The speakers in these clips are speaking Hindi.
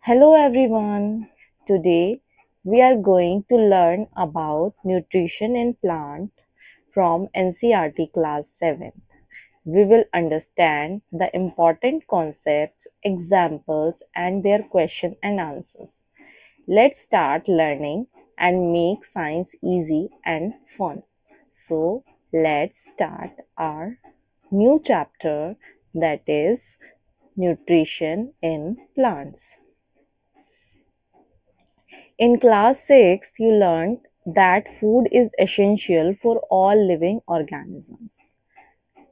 Hello everyone. Today we are going to learn about nutrition in plant from NCERT class 7. We will understand the important concepts, examples and their question and answers. Let's start learning and make science easy and fun. So, let's start our new chapter, that is nutrition in plants. In class 6, you learned that food is essential for all living organisms.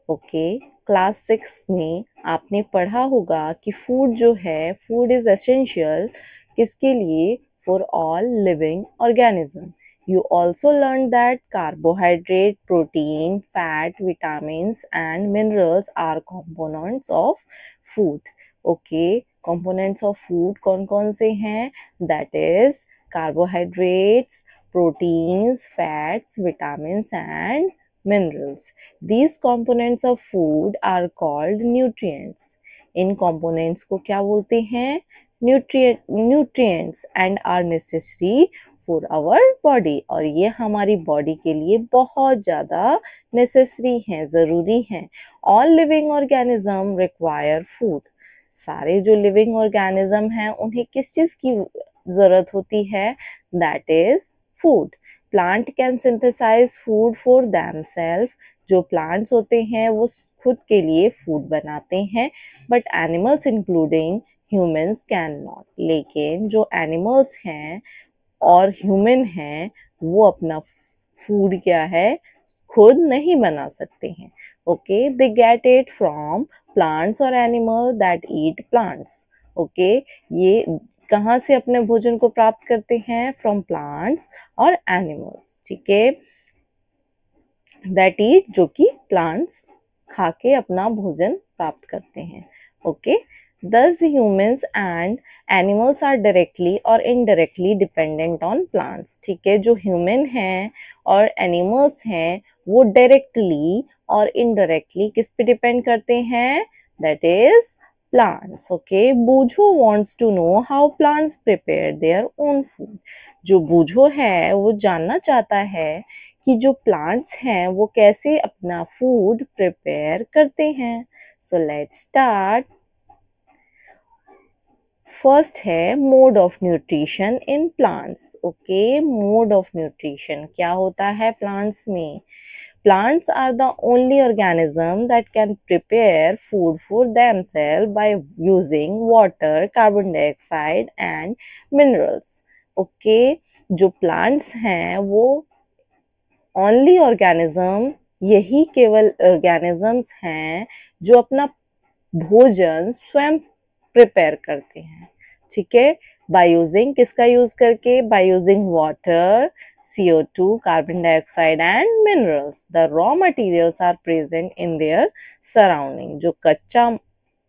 Okay, class 6 में आपने पढ़ा होगा कि फूड जो है, फूड इज एसेंशियल किसके लिए? For all living organism. You also learned that carbohydrate, protein, fat, vitamins and minerals are components of food. Okay, components of food कौन कौन से हैं? That is carbohydrates, proteins, fats, vitamins and minerals. These components of food are called nutrients. In components को क्या बोलते हैं? Nutrients and are necessary for our body. और ये हमारी body के लिए बहुत ज़्यादा necessary हैं, ज़रूरी हैं. All living organism require food. सारे जो living organism हैं उन्हें किस चीज़ की ज़रूरत होती है? That is food. Plant can synthesise food for themselves. जो प्लांट्स होते हैं वो खुद के लिए फूड बनाते हैं, but animals including humans can not. लेकिन जो एनिमल्स हैं और ह्यूमन हैं वो अपना फूड क्या है? खुद नहीं बना सकते हैं. Okay, they get it from plants और animal that eat plants. Okay, ये कहाँ से अपने भोजन को प्राप्त करते हैं? फ्रॉम प्लांट्स और एनिमल्स. ठीक है, दैट ईट, जो कि प्लांट्स खा के अपना भोजन प्राप्त करते हैं. Okay, thus humans and animals are directly और indirectly dependent on plants. ठीक है, जो ह्यूमन हैं और एनिमल्स हैं वो डायरेक्टली और इनडायरेक्टली किस पे डिपेंड करते हैं? That is plants. Okay, बूझो wants to know how plants prepare their own food. जो बूझो है वो जानना चाहता है कि जो प्लांट्स हैं वो कैसे अपना फूड प्रिपेयर करते हैं. So let's start. फर्स्ट है mode of nutrition in plants. Okay, mode of nutrition क्या होता है प्लांट्स में? Plants are the only organism that can prepare food for themselves by using water, carbon dioxide and minerals. Okay, जो plants हैं वो only organism, यही केवल organisms हैं जो अपना भोजन स्वयं प्रिपेयर करते हैं. ठीक है, by using, किसका यूज करके? by using water, CO2, carbon dioxide and minerals. The raw materials are present in their surrounding. जो कच्चा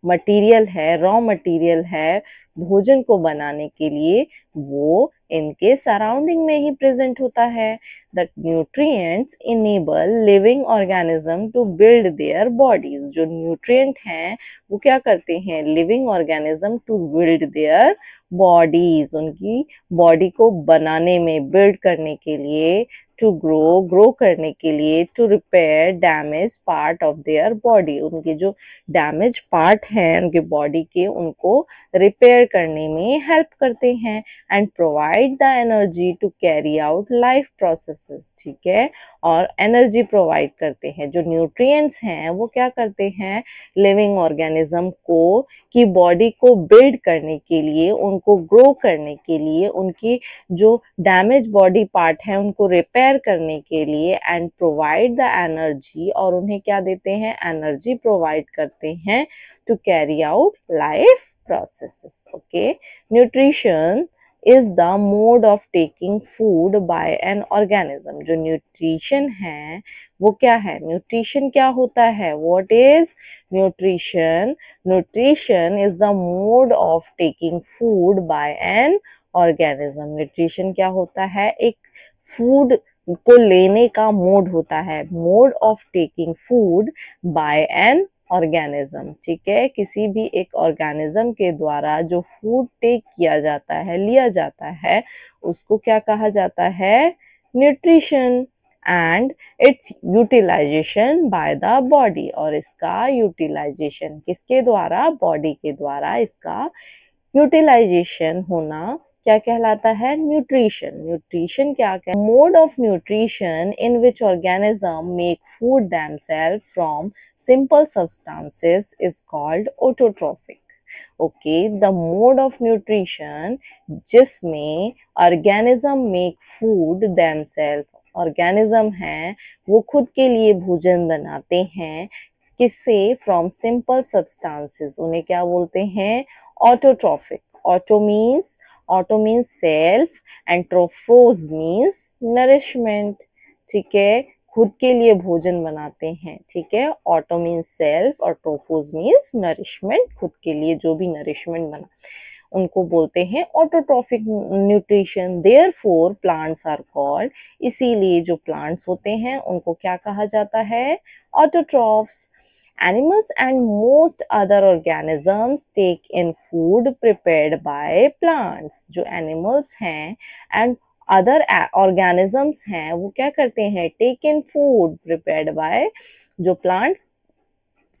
मटेरियल है, रॉ मटेरियल है भोजन को बनाने के लिए, वो इनके सराउंडिंग में ही प्रेजेंट होता है. The nutrients enable living organism to build their bodies. जो न्यूट्रिएंट हैं वो क्या करते हैं? Living organism to build their bodies. उनकी बॉडी को बनाने में, बिल्ड करने के लिए, टू ग्रो करने के लिए, to repair damage part of their body. उनके जो डैमेज पार्ट हैं उनके बॉडी के, उनको रिपेयर करने में हेल्प करते हैं. And provide the energy to carry out life processes. ठीक है, और एनर्जी प्रोवाइड करते हैं. जो न्यूट्रिएंट्स हैं वो क्या करते हैं? लिविंग ऑर्गेनिज्म को की बॉडी को बिल्ड करने के लिए, उनको ग्रो करने के लिए, उनकी जो डैमेज बॉडी पार्ट है उनको रिपेयर करने के लिए, एंड प्रोवाइड द एनर्जी, और उन्हें क्या देते हैं? एनर्जी प्रोवाइड करते हैं to carry out life processes. Okay, nutrition is the mode of taking food by an organism. जो nutrition है वो क्या है? nutrition क्या होता है? what is nutrition? nutrition is the mode of taking food by an organism. nutrition क्या होता है? एक food को लेने का मोड होता है. Mode of taking food by an organism, ठीक है, किसी भी एक ऑर्गेनिज्म के द्वारा जो फूड टेक किया जाता है, लिया जाता है, उसको क्या कहा जाता है? Nutrition. And its utilisation by the body, और इसका यूटिलाइजेशन किसके द्वारा? बॉडी के द्वारा इसका यूटिलाइजेशन होना क्या कहलाता है? न्यूट्रिशन। न्यूट्रिशन क्या क्या? Mode of nutrition in which organism make food themself from simple substances is called autotrophic. Okay, the mode of nutrition जिसमें organism make food themself, organism है वो खुद के लिए भोजन बनाते हैं, किससे? फ्रॉम सिंपल सब्सटेंसेस, उन्हें क्या बोलते हैं? Autotrophic. Auto means self and trophos means nourishment, ठीक है, खुद के लिए भोजन बनाते हैं, ठीक है। ऑटो मीन्स सेल्फ और ट्रोफोस मीन्स नरिशमेंट, खुद के लिए जो भी नरिशमेंट बना, उनको बोलते हैं autotrophic nutrition. Therefore plants are called, इसीलिए जो प्लांट्स होते हैं उनको क्या कहा जाता है? Autotrophs. Animals and most other organisms take in food prepared by plants. जो animals हैं and other organisms हैं वो क्या करते हैं? take in food prepared by, जो plant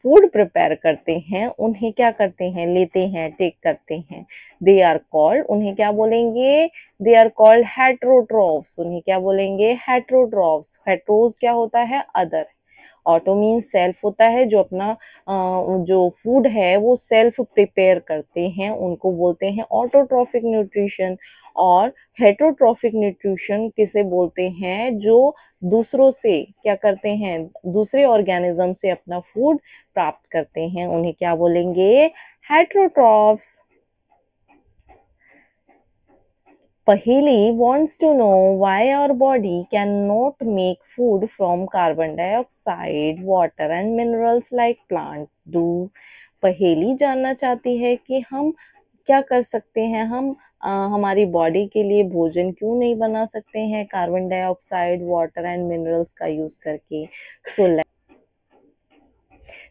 फूड प्रिपेयर करते हैं उन्हें क्या करते हैं? लेते हैं, टेक करते हैं। दे आर कॉल्ड, उन्हें क्या बोलेंगे? They are called heterotrophs. उन्हें क्या बोलेंगे? हेट्रोट्रॉफ्स। हेट्रोस क्या होता है? अदर। ऑटो मीन्स सेल्फ होता है, जो अपना जो फूड है वो सेल्फ प्रिपेयर करते हैं, उनको बोलते हैं ऑटोट्रॉफिक न्यूट्रिशन। और हेट्रोट्रॉफिक न्यूट्रिशन किसे बोलते हैं? जो दूसरों से क्या करते हैं? दूसरे ऑर्गेनिज्म से अपना फूड प्राप्त करते हैं, उन्हें क्या बोलेंगे? Heterotrophs. Paheli wants to know why our body cannot make food from carbon dioxide, water and minerals like plant do. पहेली जानना चाहती है कि हम क्या कर सकते हैं, हम हमारी बॉडी के लिए भोजन क्यों नहीं बना सकते हैं carbon dioxide, water and minerals का यूज करके। सो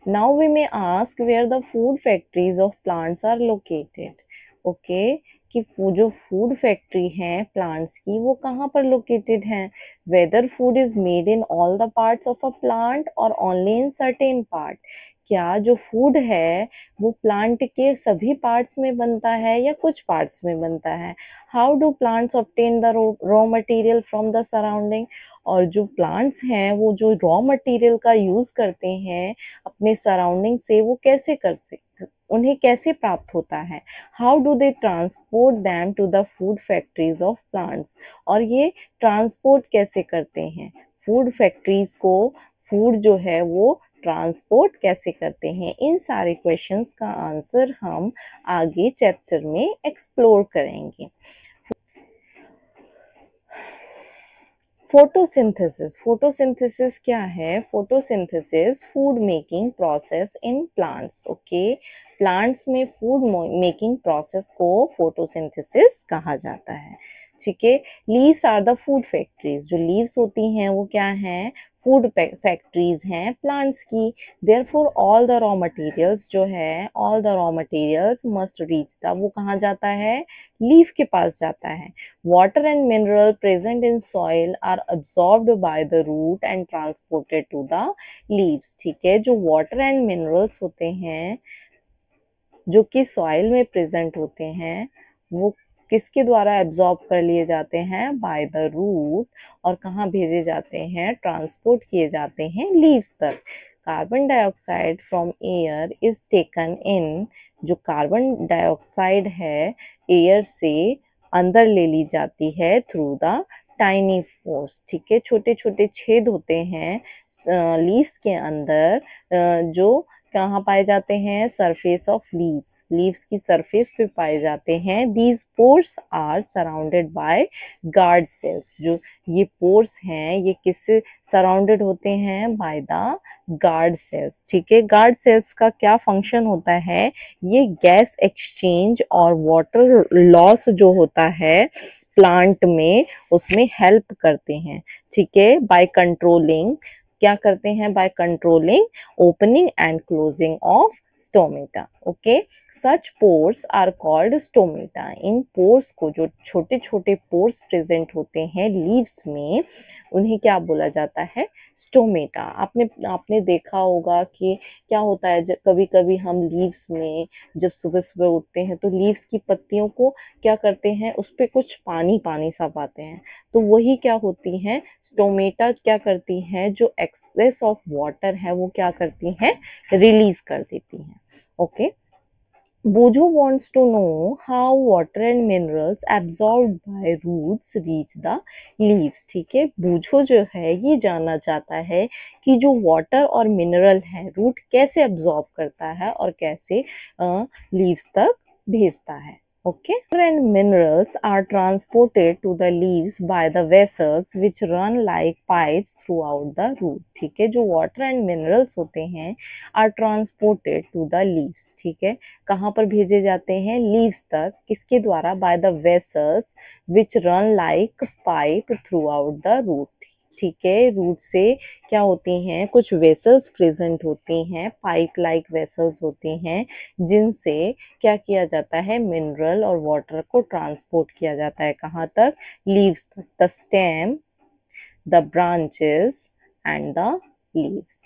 now we may ask where the food factories of plants are located. Okay, कि जो फूड फैक्ट्री हैं प्लांट्स की वो कहाँ पर लोकेटेड हैं? Whether food is made in all the parts of a plant और ओनली इन सर्टेन पार्ट। क्या जो फूड है वो प्लांट के सभी पार्ट्स में बनता है या कुछ पार्ट्स में बनता है? How do plants obtain the raw material from the surrounding, और जो प्लांट्स हैं वो जो रॉ मटेरियल का यूज करते हैं अपने सराउंडिंग से, वो कैसे कर सकते, उन्हें कैसे प्राप्त होता है? How do they transport them to the food factories of plants, और ये ट्रांसपोर्ट कैसे करते हैं फूड फैक्ट्रीज को, फूड जो है वो ट्रांसपोर्ट कैसे करते हैं? इन सारे क्वेश्चंस का आंसर हम आगे चैप्टर में एक्सप्लोर करेंगे। फोटोसिंथेसिस, फोटोसिंथेसिस क्या है? Photosynthesis food making process in plants. Okay, plants में फूड मेकिंग प्रोसेस को फोटोसिंथेसिस कहा जाता है, ठीक है। Leaves are the food factories, जो लीव्स होती हैं वो क्या हैं? फूड फैक्ट्रीज हैं प्लांट्स की। Therefore all the raw materials जो है, all the raw materials must reach the, वो कहाँ जाता है? लीफ के पास जाता है। Water and mineral present in soil are absorbed by the root and transported to the leaves, ठीक है। जो वाटर एंड मिनरल्स होते हैं जो कि सॉइल में प्रेजेंट होते हैं वो किसके द्वारा एब्जॉर्ब कर लिए जाते हैं? बाय द रूट, और कहाँ भेजे जाते हैं? ट्रांसपोर्ट किए जाते हैं लीव्स तक। Carbon dioxide from air is taken in, जो कार्बन डाइऑक्साइड है एयर से अंदर ले ली जाती है थ्रू द टाइनी पोर्स, ठीक है। छोटे छोटे छेद होते हैं लीव्स के अंदर, जो कहाँ पाए जाते हैं? सरफेस ऑफ लीव्स, लीव्स की सरफेस पे पाए जाते हैं। These pores are surrounded by guard cells, जो ये पोर्स हैं ये किससे सराउंडेड होते हैं? बाय द गार्ड सेल्स, ठीक है। गार्ड सेल्स का क्या फंक्शन होता है? ये गैस एक्सचेंज और वाटर लॉस जो होता है प्लांट में उसमें हेल्प करते हैं, ठीक है। बाय कंट्रोलिंग, क्या करते हैं? By controlling opening and closing of stomata. Okay, such pores are called stomata. इन पोर्स को, जो छोटे छोटे पोर्स प्रेजेंट होते हैं लीव्स में, उन्हें क्या बोला जाता है? स्टोमेटा। आपने देखा होगा कि क्या होता है, जब कभी कभी हम लीव्स में जब सुबह सुबह उठते हैं तो लीव्स की पत्तियों को क्या करते हैं, उस पर कुछ पानी पानी सा पाते हैं, तो वही क्या होती हैं, स्टोमेटा क्या करती हैं, जो एक्सेस ऑफ वाटर है वो क्या करती हैं, रिलीज कर देती हैं। Okay, Bojo wants to know how water and minerals absorbed by roots reach the leaves। ठीक है, बूझो जो है ये जानना चाहता है कि जो वाटर और मिनरल है रूट कैसे अब्सॉर्ब करता है और कैसे लीव्स तक भेजता है। Okay, water and minerals are transported to the leaves by the vessels which run like pipes throughout the root। ठीक है, जो water and minerals होते हैं are transported to the leaves। ठीक है, कहाँ पर भेजे जाते हैं? लीव्स तक। किसके द्वारा? By the vessels which run like pipe throughout the root. ठीक है, रूट से क्या होती हैं, कुछ वेसल्स प्रेजेंट होती हैं, पाइप लाइक वेसल्स होती हैं, जिनसे क्या किया जाता है, मिनरल और वाटर को ट्रांसपोर्ट किया जाता है। कहाँ तक? लीव्स तक। The stem, the branches and the leaves.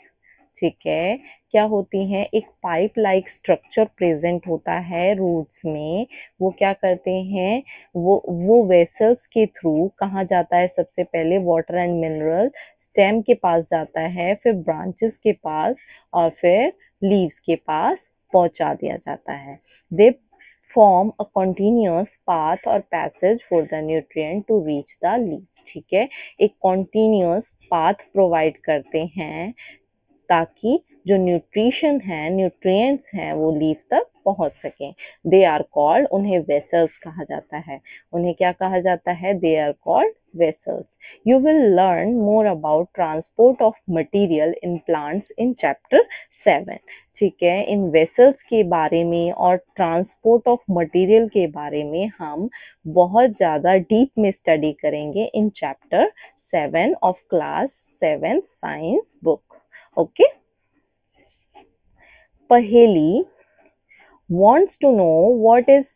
ठीक है, क्या होती हैं, एक पाइप लाइक स्ट्रक्चर प्रेजेंट होता है रूट्स में। वो क्या करते हैं, वो वेसल्स के थ्रू कहाँ जाता है? सबसे पहले वाटर एंड मिनरल स्टेम के पास जाता है, फिर ब्रांचेस के पास और फिर लीव्स के पास पहुंचा दिया जाता है। They form a continuous path और passage for the nutrient to reach the leaf. ठीक है, एक कॉन्टिन्यूअस पाथ प्रोवाइड करते हैं ताकि जो न्यूट्रिशन है, न्यूट्रिएंट्स हैं, वो लीफ तक पहुंच सकें। दे आर कॉल्ड, उन्हें वेसल्स कहा जाता है। उन्हें क्या कहा जाता है? They are called vessels. You will learn more about transport of material in plants in chapter 7। ठीक है, इन वेसल्स के बारे में और ट्रांसपोर्ट ऑफ मटेरियल के बारे में हम बहुत ज़्यादा डीप में स्टडी करेंगे इन chapter 7 of class 7 science book. Okay, Paheli wants to know what is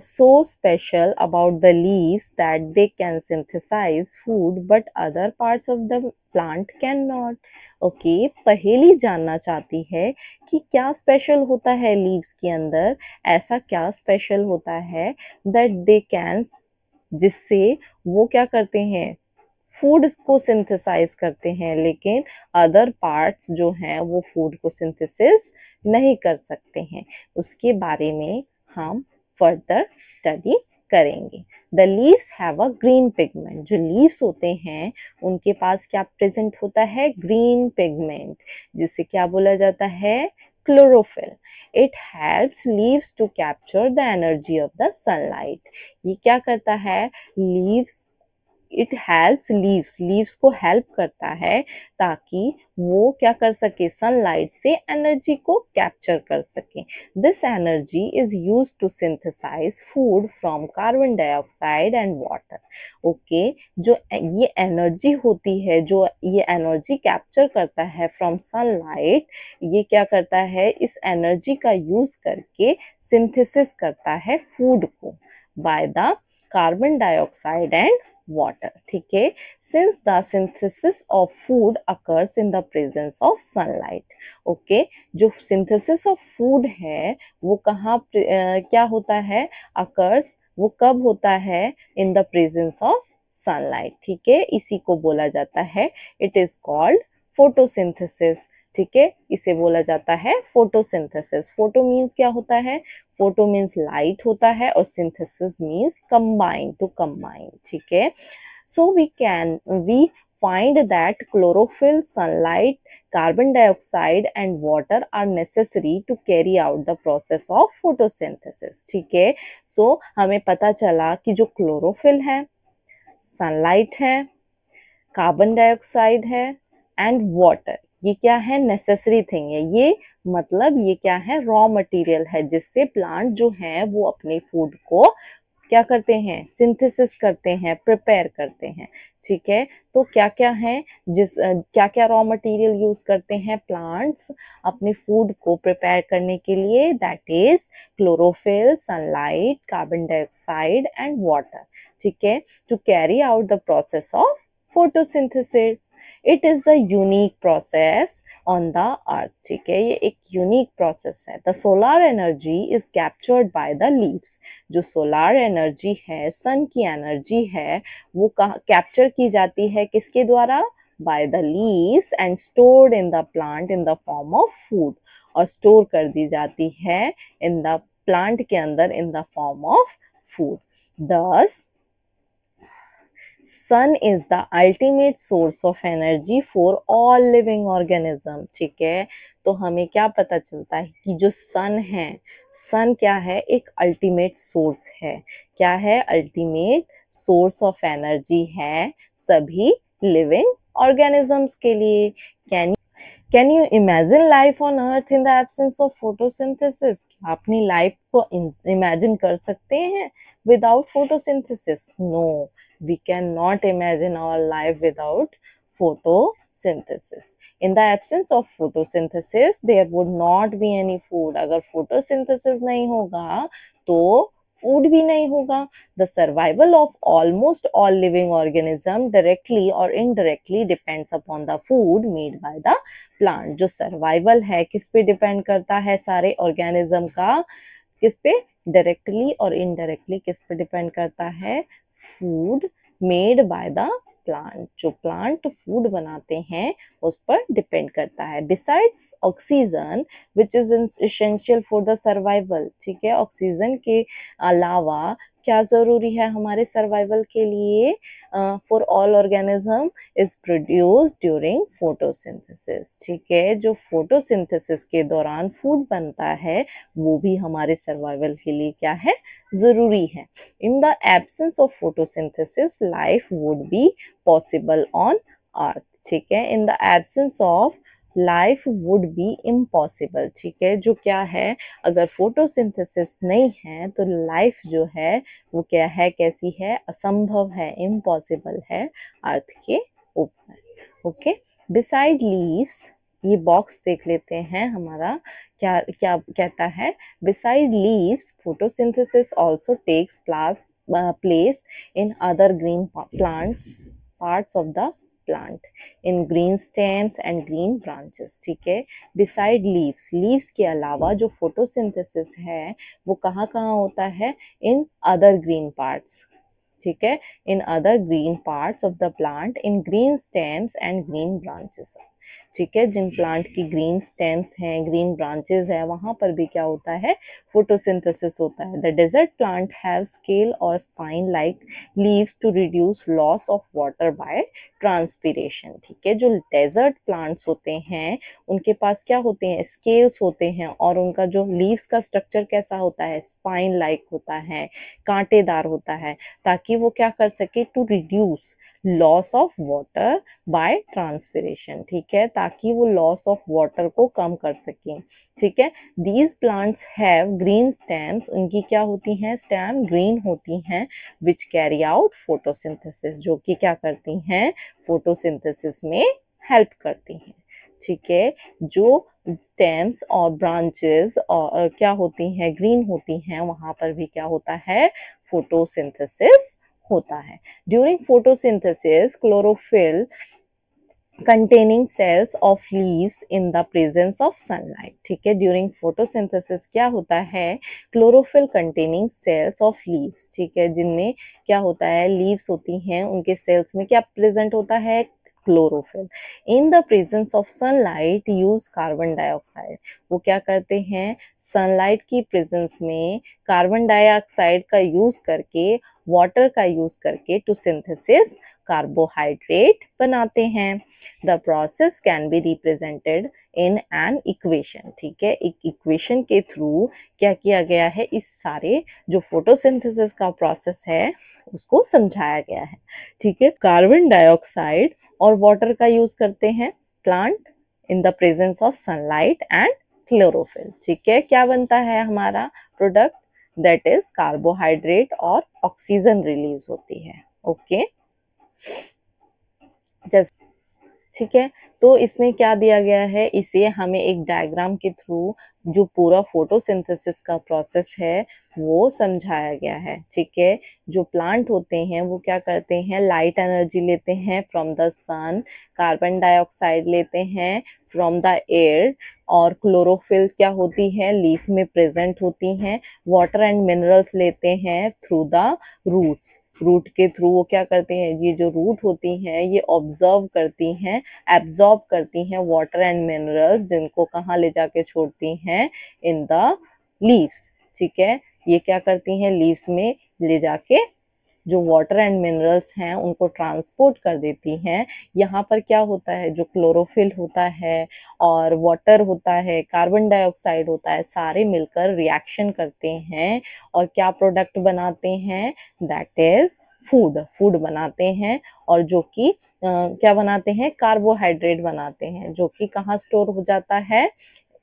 so special about the leaves that they can synthesize food but other parts of the plant cannot। Okay, पहेली जानना चाहती है कि क्या स्पेशल होता है लीव्स के अंदर, ऐसा क्या स्पेशल होता है दैट दे कैन, जिससे वो क्या करते हैं, फूड को सिंथेसाइज करते हैं, लेकिन अदर पार्ट्स जो हैं वो फूड को सिंथेसिस नहीं कर सकते हैं। उसके बारे में हम फर्दर स्टडी करेंगे। The leaves have a green pigment. जो लीव्स होते हैं उनके पास क्या प्रेजेंट होता है? ग्रीन पिगमेंट, जिसे क्या बोला जाता है? Chlorophyll. It helps leaves to capture the energy of the sunlight. ये क्या करता है? Leaves, it helps leaves, leaves को हेल्प करता है ताकि वो क्या कर सके, सनलाइट से एनर्जी को कैप्चर कर सके। This energy is used to synthesise food from carbon dioxide and water. Okay, जो ये एनर्जी होती है, जो ये एनर्जी कैप्चर करता है फ्रॉम सनलाइट, ये क्या करता है, इस एनर्जी का यूज करके सिंथेसिस करता है फूड को by the carbon dioxide and water। ठीक है, since the synthesis of food occurs in the presence of sunlight। Okay, जो synthesis of food है वो कहाँ क्या होता है? occurs, वो कब होता है? in the presence of sunlight। ठीक है, इसी को बोला जाता है, it is called photosynthesis। ठीक है, इसे बोला जाता है फोटोसिंथेसिस। फोटो मीन्स क्या होता है? फोटो मीन्स लाइट होता है और synthesis means combine, to combine. ठीक है, so we find that chlorophyll, sunlight, carbon dioxide and water are necessary to carry out the process of photosynthesis। ठीक है, सो हमें पता चला कि जो क्लोरोफिल है, सनलाइट है, कार्बन डाइऑक्साइड है एंड वाटर, ये क्या है? नेसेसरी थिंग है। ये मतलब ये क्या है? रॉ मटेरियल है, जिससे प्लांट जो है वो अपने फूड को क्या करते हैं, सिंथेसिस करते हैं, प्रिपेयर करते हैं, ठीक है। तो क्या क्या है, क्या क्या रॉ मटेरियल यूज करते हैं प्लांट्स अपने फूड को प्रिपेयर करने के लिए, that is chlorophyll, sunlight, carbon dioxide and water, ठीक है, to carry out the process of photosynthesis. It is the unique process on the earth, ठीक है, ये एक यूनिक प्रोसेस है। The solar energy is captured by the leaves. जो सोलर एनर्जी है, सन की एनर्जी है, वो कैप्चर की जाती है किसके द्वारा, by the leaves and stored in the plant in the form of food, और स्टोर कर दी जाती है इन द प्लांट के अंदर in the form of food. दस sun is the ultimate source of energy for all living organism, ठीक है। तो हमें क्या पता चलता है कि जो सन है, सन क्या है, एक अल्टीमेट सोर्स है। क्या है, अल्टीमेट सोर्स ऑफ एनर्जी है सभी लिविंग ऑर्गेनिजम्स के लिए। Can you imagine life on earth in the absence of photosynthesis? अपनी लाइफ को इमेजिन कर सकते हैं without photosynthesis? No, we cannot imagine our life without photosynthesis. In the absence of photosynthesis, there would not be any food. अगर photosynthesis नहीं होगा तो food भी नहीं होगा. The survival of almost all living organism directly or indirectly depends upon the food made by the plant. जो survival है किस पे depend करता है, सारे organism का किस पे, directly और indirectly किस पे depend करता है, food made by the plant. जो प्लांट फूड बनाते हैं उस पर डिपेंड करता है। Besides oxygen which is essential for the survival, ठीक है, ऑक्सीजन के अलावा क्या जरूरी है हमारे सर्वाइवल के लिए, for all organism is produced during photosynthesis, ठीक है। जो फोटोसिंथेसिस के दौरान फूड बनता है वो भी हमारे सर्वाइवल के लिए क्या है, जरूरी है। इन the absence of photosynthesis life would be possible on earth, ठीक है। इन the absence of life would be impossible, ठीक है। जो क्या है, अगर फोटोसिंथेसिस नहीं है तो लाइफ जो है वो क्या है, कैसी है, असंभव है, इम्पॉसिबल है अर्थ के ऊपर। ओके, बिसाइड लीव्स, ये बॉक्स देख लेते हैं हमारा क्या क्या कहता है। Beside leaves photosynthesis also takes place in other green plants parts of the plant, in green stems and green branches, ठीक है। बिसाइड लीव्स, लीव्स के अलावा जो फोटोसिंथेसिस है वो कहाँ कहाँ होता है, इन अदर ग्रीन पार्ट्स, ठीक है, इन other green parts of the plant, in green stems and green branches, ठीक है। जिन प्लांट की ग्रीन स्टेम्स हैं, ग्रीन ब्रांचेस है, वहां पर भी क्या होता है, फोटोसिंथेसिस होता है। The desert plant have scale और spine like leaves to reduce loss of water by transpiration, ठीक है। जो डेजर्ट प्लांट्स होते हैं उनके पास क्या होते हैं, स्केल्स होते हैं, और उनका जो लीव्स का स्ट्रक्चर कैसा होता है, स्पाइन लाइक होता है, कांटेदार होता है, ताकि वो क्या कर सके, to reduce loss of water by transpiration, ठीक है, ताकि वो लॉस ऑफ वाटर को कम कर सकें, ठीक है। These plants have green stems, उनकी क्या होती हैं, स्टेम ग्रीन होती हैं, विच कैरी आउट फोटोसिंथेसिस, जो कि क्या करती हैं, फोटोसिंथेसिस में हेल्प करती हैं, ठीक है। जो स्टेम्स और ब्रांचेस और क्या होती हैं, ग्रीन होती हैं, वहां पर भी क्या होता है, फोटोसिंथेसिस होता है। During photosynthesis chlorophyll containing cells of leaves in the presence of sunlight, ठीक है। ड्यूरिंग फोटोसिंथेसिस क्या होता है, chlorophyll containing cells of leaves, ठीक है, जिनमें क्या होता है, लीव्स होती हैं, उनके सेल्स में क्या प्रेजेंट होता है, chlorophyll. In the presence of sunlight use carbon dioxide, वो क्या करते हैं, सनलाइट की प्रेजेंस में कार्बन डाइऑक्साइड का यूज करके, वाटर का यूज करके टू सिंथेसिस कार्बोहाइड्रेट बनाते हैं। The process can be represented in an equation, ठीक है। एक इक्वेशन के थ्रू क्या किया गया है, इस सारे जो फोटोसिंथेसिस का प्रोसेस है उसको समझाया गया है, ठीक है। कार्बन डाइऑक्साइड और वाटर का यूज करते हैं plant in the presence of sunlight and chlorophyll, ठीक है। क्या बनता है हमारा प्रोडक्ट, दैट इज कार्बोहाइड्रेट और ऑक्सीजन रिलीज होती है। ओके जैसे ठीक है, तो इसमें क्या दिया गया है, इसे हमें एक डायग्राम के थ्रू जो पूरा फोटोसिंथेसिस का प्रोसेस है वो समझाया गया है। ठीक है, जो प्लांट होते हैं वो क्या करते हैं, लाइट एनर्जी लेते हैं from the sun, carbon dioxide लेते हैं फ्रॉम द एयर, और क्लोरोफिल क्या होती है, लीफ में प्रेजेंट होती हैं, वाटर एंड मिनरल्स लेते हैं थ्रू द रूट्स, रूट के थ्रू वो क्या करते हैं, ये जो रूट होती हैं ये ऑब्जर्व करती हैं, एब्जॉर्ब करती हैं वाटर एंड मिनरल्स, जिनको कहाँ ले जाके छोड़ती हैं, इन द लीव्स। ठीक है, ये क्या करती हैं, लीव्स में ले जाके जो वाटर एंड मिनरल्स हैं उनको ट्रांसपोर्ट कर देती हैं। यहाँ पर क्या होता है, जो क्लोरोफिल होता है और वाटर होता है, कार्बन डाइऑक्साइड होता है, सारे मिलकर रिएक्शन करते हैं और क्या प्रोडक्ट बनाते हैं, दैट इज फूड बनाते हैं, और जो कि क्या बनाते हैं, कार्बोहाइड्रेट बनाते हैं, जो कि कहाँ स्टोर हो जाता है,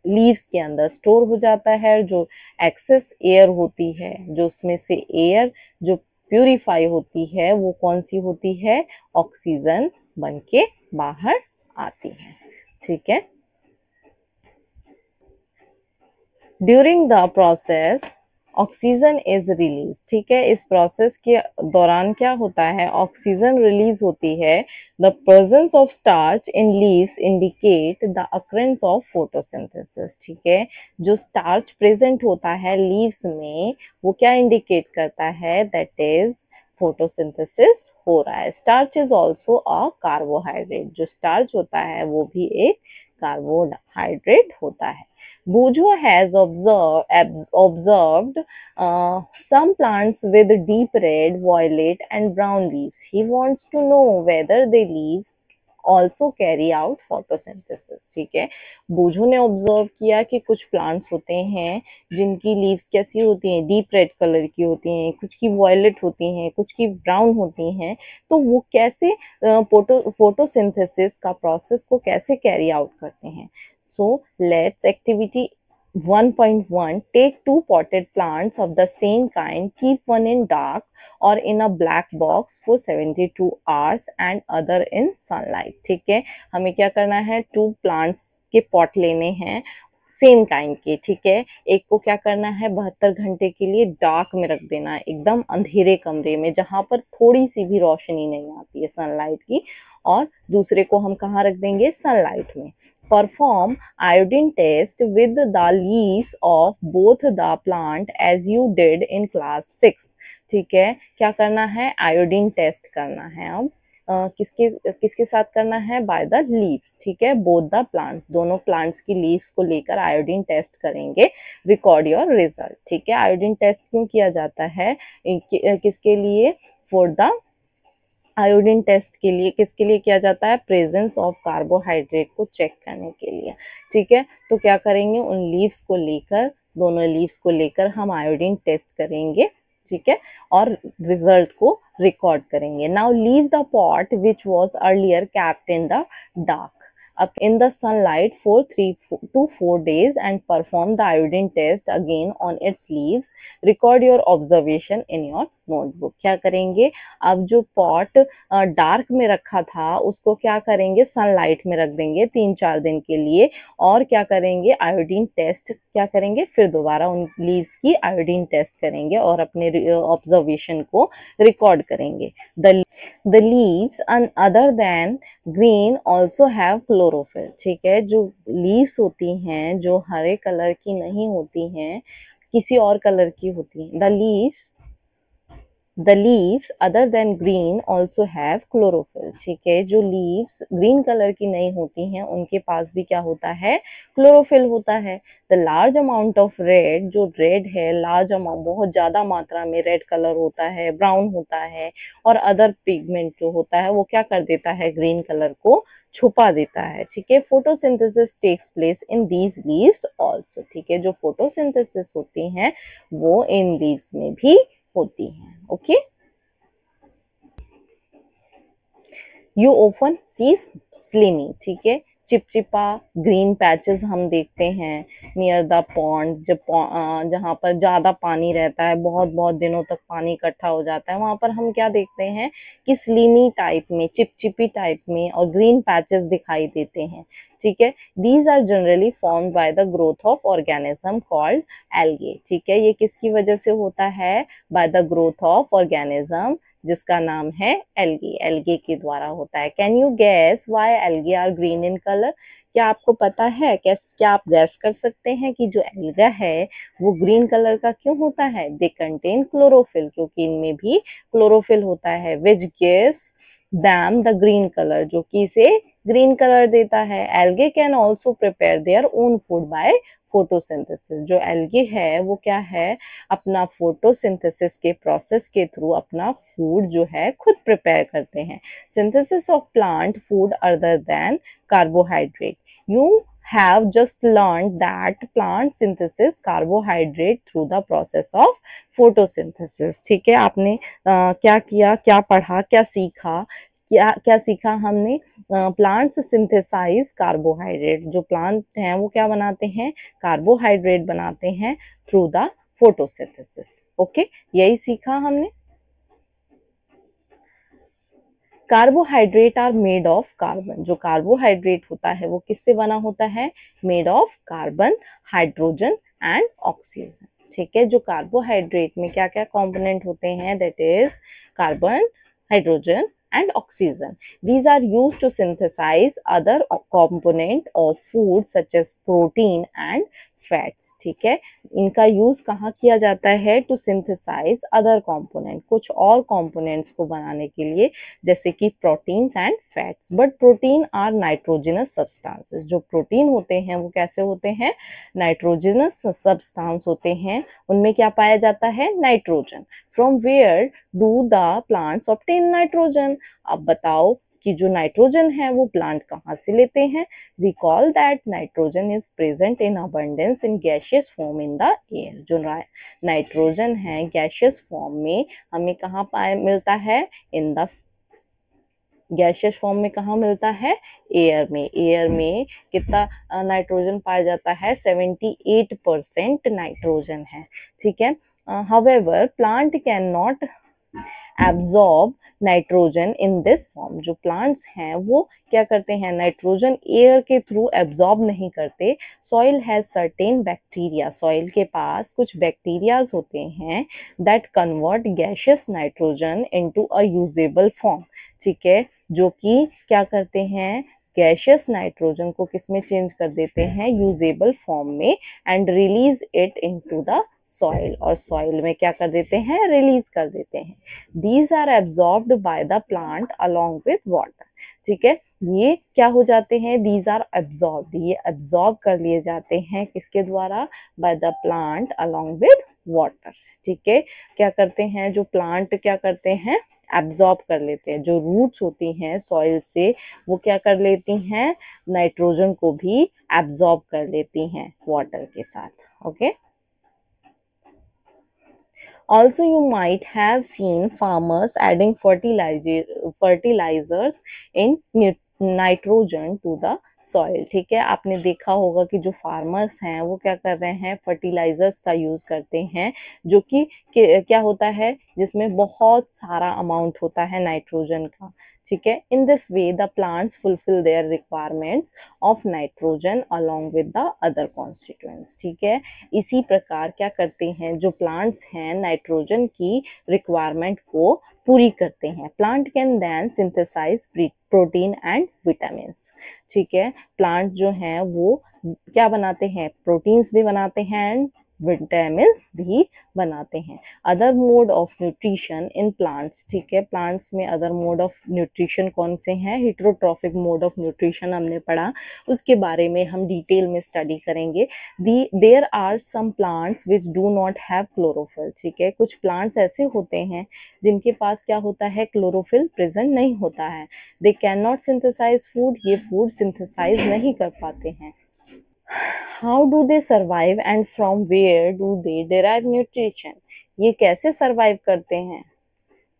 लीव्स के अंदर स्टोर हो जाता है। जो एक्सेस एयर होती है, जो उसमें से एयर जो प्यूरिफाई होती है वो कौन सी होती है, ऑक्सीजन बन के बाहर आती है। ठीक है, during the process oxygen is release. ठीक है, इस प्रोसेस के दौरान क्या होता है, ऑक्सीजन रिलीज होती है। The presence of starch in leaves indicate the occurrence of photosynthesis. ठीक है, जो स्टार्च प्रेजेंट होता है लीव्स में वो क्या इंडिकेट करता है, दैट इज फोटोसिंथेसिस हो रहा है। Starch is also a carbohydrate, जो स्टार्च होता है वो भी एक कार्बोहाइड्रेट होता है। Bujo has observed some plants with deep red, violet and brown leaves. He wants to know whether the leaves also carry out photosynthesis. ठीक है, बूझो ने ऑब्जर्व किया कि कुछ प्लांट्स होते हैं जिनकी लीव्स कैसी होती हैं, डीप रेड कलर की होती हैं, कुछ की वॉयलेट होती हैं, कुछ की ब्राउन होती हैं, तो वो कैसे फोटोसिंथेसिस का प्रोसेस को कैसे कैरी आउट करते हैं। So let's activity 1.1, take two potted plants of the same kind, keep one in dark or in a black box for 72 hours and other in sunlight. ठीक है, हमें क्या करना है, टू प्लांट्स के पॉट लेने हैं सेम काइंड के। ठीक है, एक को क्या करना है, 72 घंटे के लिए डार्क में रख देना है, एकदम अंधेरे कमरे में जहां पर थोड़ी सी भी रोशनी नहीं आती है सनलाइट की, और दूसरे को हम कहाँ रख देंगे, सनलाइट में। Perform iodine test with the leaves of both the plant as you did in class 6। ठीक है, क्या करना है, आयोडीन टेस्ट करना है। अब किसके किसके साथ करना है, बाय द लीव्स। ठीक है, बोथ द प्लांट, दोनों प्लांट्स की लीव्स को लेकर आयोडीन टेस्ट करेंगे। Record your result. ठीक है, आयोडीन टेस्ट क्यों किया जाता है, किसके लिए, फॉर द आयोडीन टेस्ट के लिए, किसके लिए किया जाता है, प्रेजेंस ऑफ कार्बोहाइड्रेट को चेक करने के लिए। ठीक है, तो क्या करेंगे, उन लीव्स को लेकर, दोनों लीव्स को लेकर हम आयोडीन टेस्ट करेंगे। ठीक है, और रिजल्ट को रिकॉर्ड करेंगे। Now leave the pot which was earlier kept in the dark up in the sunlight for 3 to 4 days and perform the iodine test again on its leaves. Record your observation in your notebook. क्या करेंगे, अब जो पॉट डार्क में रखा था उसको क्या करेंगे, सनलाइट में रख देंगे 3-4 दिन के लिए, और क्या करेंगे, आयोडीन टेस्ट क्या करेंगे, फिर दोबारा उन लीव्स की आयोडीन टेस्ट करेंगे और अपने ऑब्जर्वेशन को रिकॉर्ड करेंगे। The leaves other than green also have chlorophyll. ठीक है, जो लीव्स होती हैं जो हरे कलर की नहीं होती हैं, किसी और कलर की होती हैं, the leaves other than green also have chlorophyll. ठीक है, जो leaves green कलर की नहीं होती हैं उनके पास भी क्या होता है, chlorophyll होता है। the large amount of red, जो red है, large amount बहुत ज़्यादा मात्रा में red कलर होता है, brown होता है, और other pigment जो होता है वो क्या कर देता है, green कलर को छुपा देता है। ठीक है, photosynthesis takes place in these leaves also. ठीक है, जो फोटोसिंथेसिस होती हैं वो इन लीव्स में भी होती हैं। Okay, you often see slimy. ठीक है, चिपचिपा ग्रीन पैचेस हम देखते हैं नियर द पॉन्ड, जब जहाँ पर ज़्यादा पानी रहता है, बहुत बहुत दिनों तक पानी इकट्ठा हो जाता है, वहाँ पर हम क्या देखते हैं कि स्लिमी टाइप में, चिपचिपी टाइप में और ग्रीन पैचेस दिखाई देते हैं। ठीक है, these are generally formed by the growth of organism called algae. ठीक है, ये किसकी वजह से होता है? By the growth of organism, जिसका नाम है एल्गी, एल्गे के द्वारा होता है। Can you guess why algae are green in colour? क्या आपको पता है, क्या आप गैस कर सकते हैं कि जो एल्गा है वो ग्रीन कलर का क्यों होता है? दे कंटेन क्लोरोफिल, क्योंकि इनमें भी क्लोरोफिल होता है, which gives them the green colour, जो कि इसे ग्रीन कलर देता है। Algae can also prepare their own food by photosynthesis. जो एल्गे है वो क्या है, अपना फोटोसिंथेसिस के प्रोसेस के थ्रू अपना फूड जो है खुद प्रिपेयर करते हैं। Synthesis of plant food other than carbohydrate. You have just learned that plant synthesis carbohydrate through the process of photosynthesis। ठीक है, आपने क्या किया, क्या पढ़ा, क्या सीखा, क्या क्या सीखा हमने? प्लांट्स सिंथेसाइज कार्बोहाइड्रेट, जो प्लांट हैं वो क्या बनाते हैं? कार्बोहाइड्रेट बनाते हैं थ्रू द फोटोसिंथेसिस। ओके, यही सीखा हमने। Carbohydrate are made of carbon. जो कार्बोहाइड्रेट होता है वो किससे बना होता है? Made of carbon, hydrogen and oxygen. ठीक है, जो कार्बोहाइड्रेट में क्या क्या कंपोनेंट होते हैं? That is carbon, hydrogen and oxygen. These are used to synthesize other component of food such as protein and fats। ठीक है, इनका यूज कहाँ किया जाता है? टू सिंथेसाइज अदर कंपोनेंट, कुछ और कंपोनेंट्स को बनाने के लिए, जैसे कि proteins and fats. But protein are nitrogenous substances. जो प्रोटीन होते हैं वो कैसे होते हैं? नाइट्रोजनस सब्सटेंस होते हैं, उनमें क्या पाया जाता है? Nitrogen. From where do the plants obtain nitrogen? अब बताओ कि जो नाइट्रोजन है वो प्लांट कहाँ से लेते हैं? Recall that nitrogen is present in abundance in gaseous form in the air. जो नाइट्रोजन है गैसियस फॉर्म में हमें कहाँ मिलता है? इन द गैसियस फॉर्म में कहाँ मिलता है? एयर में। एयर में कितना नाइट्रोजन पाया जाता है? 78% नाइट्रोजन है। ठीक है, however plant cannot absorb nitrogen in this form. जो प्लांट्स हैं वो क्या करते हैं? नाइट्रोजन एयर के थ्रू एब्जॉर्ब नहीं करते। Soil has certain bacteria, soil के पास कुछ बैक्टीरियाज होते हैं that convert gaseous nitrogen into a usable form. ठीक है, जो कि क्या करते हैं? गैसियस नाइट्रोजन को किसमें चेंज कर देते हैं? यूजेबल फॉर्म में, and release it into the soil, और सॉइल में क्या कर देते हैं? रिलीज कर देते हैं। These are absorbed by the plant along with water. ठीक है, ये क्या हो जाते हैं? दीज आर एब्जॉर्ब्ड, ये एब्जॉर्ब कर लिए जाते हैं किसके द्वारा? By the plant along with water. ठीक है, क्या करते हैं? जो प्लांट क्या करते हैं? एब्जॉर्ब कर लेते हैं। जो रूट्स होती हैं सॉइल से वो क्या कर लेती हैं? नाइट्रोजन को भी एब्जॉर्ब कर लेती हैं वाटर के साथ। Okay, also you might have seen farmers adding fertilizers in nitrogen to the soil. ठीक है, आपने देखा होगा कि जो फार्मर्स हैं वो क्या कर रहे हैं? फर्टिलाइजर्स का यूज करते हैं, जो कि क्या होता है? जिसमें बहुत सारा अमाउंट होता है नाइट्रोजन का। ठीक है, in this way the plants fulfil there requirements of nitrogen along with the other constituents. ठीक है, इसी प्रकार क्या करते हैं? जो प्लांट्स हैं नाइट्रोजन की रिक्वायरमेंट को पूरी करते हैं। Plant can then synthesise protein and vitamin. ठीक है, प्लांट जो हैं वो क्या बनाते हैं? प्रोटीन्स भी बनाते हैं एंड विटामिन भी बनाते हैं। Other mode of nutrition in plants. ठीक है, प्लांट्स में अदर मोड ऑफ न्यूट्रिशन कौन से हैं? हेटेरोट्रॉफिक मोड ऑफ न्यूट्रिशन हमने पढ़ा, उसके बारे में हम डिटेल में स्टडी करेंगे। There are some plants which do not have chlorophyll. ठीक है, कुछ प्लांट्स ऐसे होते हैं जिनके पास क्या होता है? क्लोरोफिल प्रेजेंट नहीं होता है। They can not synthesise food, ये फूड सिंथेसाइज नहीं कर पाते हैं। How do they survive and from where do they derive nutrition? ये कैसे सर्वाइव करते हैं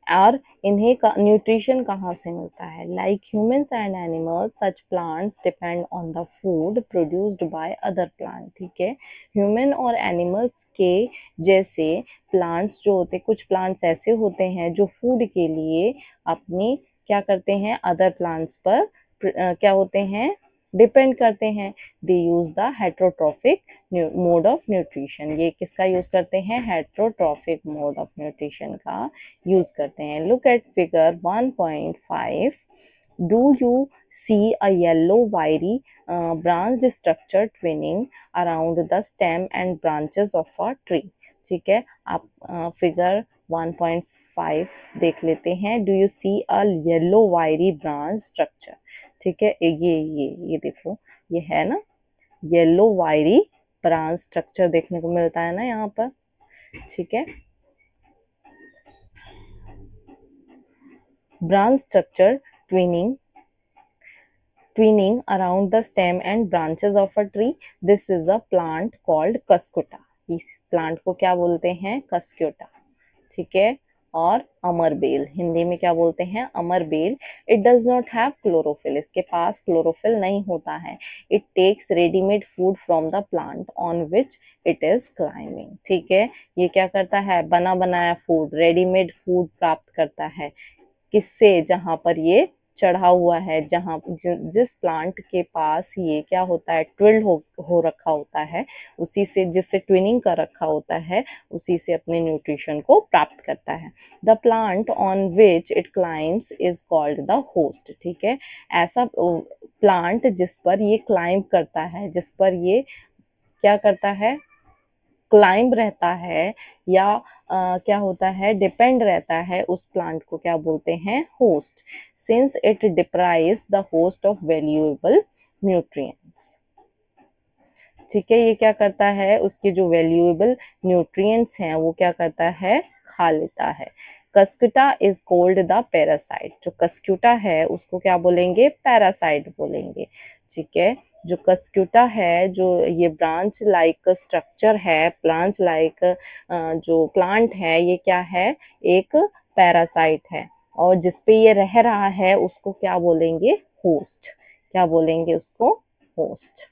और इन्हें का न्यूट्रिशन कहाँ से मिलता है? Like humans and animals such plants depend on the food produced by other plant. ठीक है, ह्यूमन और एनिमल्स के जैसे प्लांट्स जो होते, कुछ प्लांट्स ऐसे होते हैं जो फूड के लिए अपनी क्या करते हैं, अदर प्लांट्स पर क्या होते हैं, डिपेंड करते हैं। They use the heterotrophic mode of nutrition. ये किसका यूज करते हैं? हेट्रोट्रॉफिक मोड ऑफ न्यूट्रिशन का यूज करते हैं। Look at figure 1.5. Do you see a yellow wiry branched structure twining around the stem and branches of a tree? ठीक है, आप फिगर 1.5 देख लेते हैं। Do you see a yellow wiry branch structure? ठीक है, ये देखो, ये है ना येलो वायरी ब्रांच स्ट्रक्चर देखने को मिलता है ना यहाँ पर। ठीक है, branch structure twining around the stem and branches of a tree. This is a plant called cuscuta. इस प्लांट को क्या बोलते हैं? कस्क्यूटा। ठीक है, और अमरबेल, हिंदी में क्या बोलते हैं? अमरबेल। It does not have chlorophyll, इसके पास क्लोरोफिल नहीं होता है। It takes readymade food from the plant on which it is climbing. ठीक है, ये क्या करता है? बना बनाया फूड, रेडीमेड फूड प्राप्त करता है। किससे? जहां पर ये चढ़ा हुआ है, जहां जिस प्लांट के पास ये क्या होता है, ट्विल्ड हो रखा होता है, उसी से, जिससे ट्विनिंग कर रखा होता है, उसी से अपने न्यूट्रिशन को प्राप्त करता है। The plant on which it climbs is called the host. ठीक है, ऐसा प्लांट जिस पर ये क्लाइंब करता है, जिस पर ये क्या करता है, क्लाइंब रहता है, या क्या होता है, डिपेंड रहता है, उस प्लांट को क्या बोलते हैं? Host. Since it deprives the host of valuable nutrients. ठीक है, ये क्या करता है? उसके जो वैल्यूएबल न्यूट्रिएंट्स हैं वो क्या करता है? खा लेता है। Cuscuta is called the parasite. जो कस्क्यूटा है उसको क्या बोलेंगे? पैरासाइट बोलेंगे। ठीक है, जो कस्क्यूटा है, जो ये ब्रांच लाइक स्ट्रक्चर है, ब्रांच लाइक जो प्लांट है, ये क्या है? एक पैरासाइट है, और जिसपे ये रह रहा है उसको क्या बोलेंगे? होस्ट। क्या बोलेंगे उसको? Host.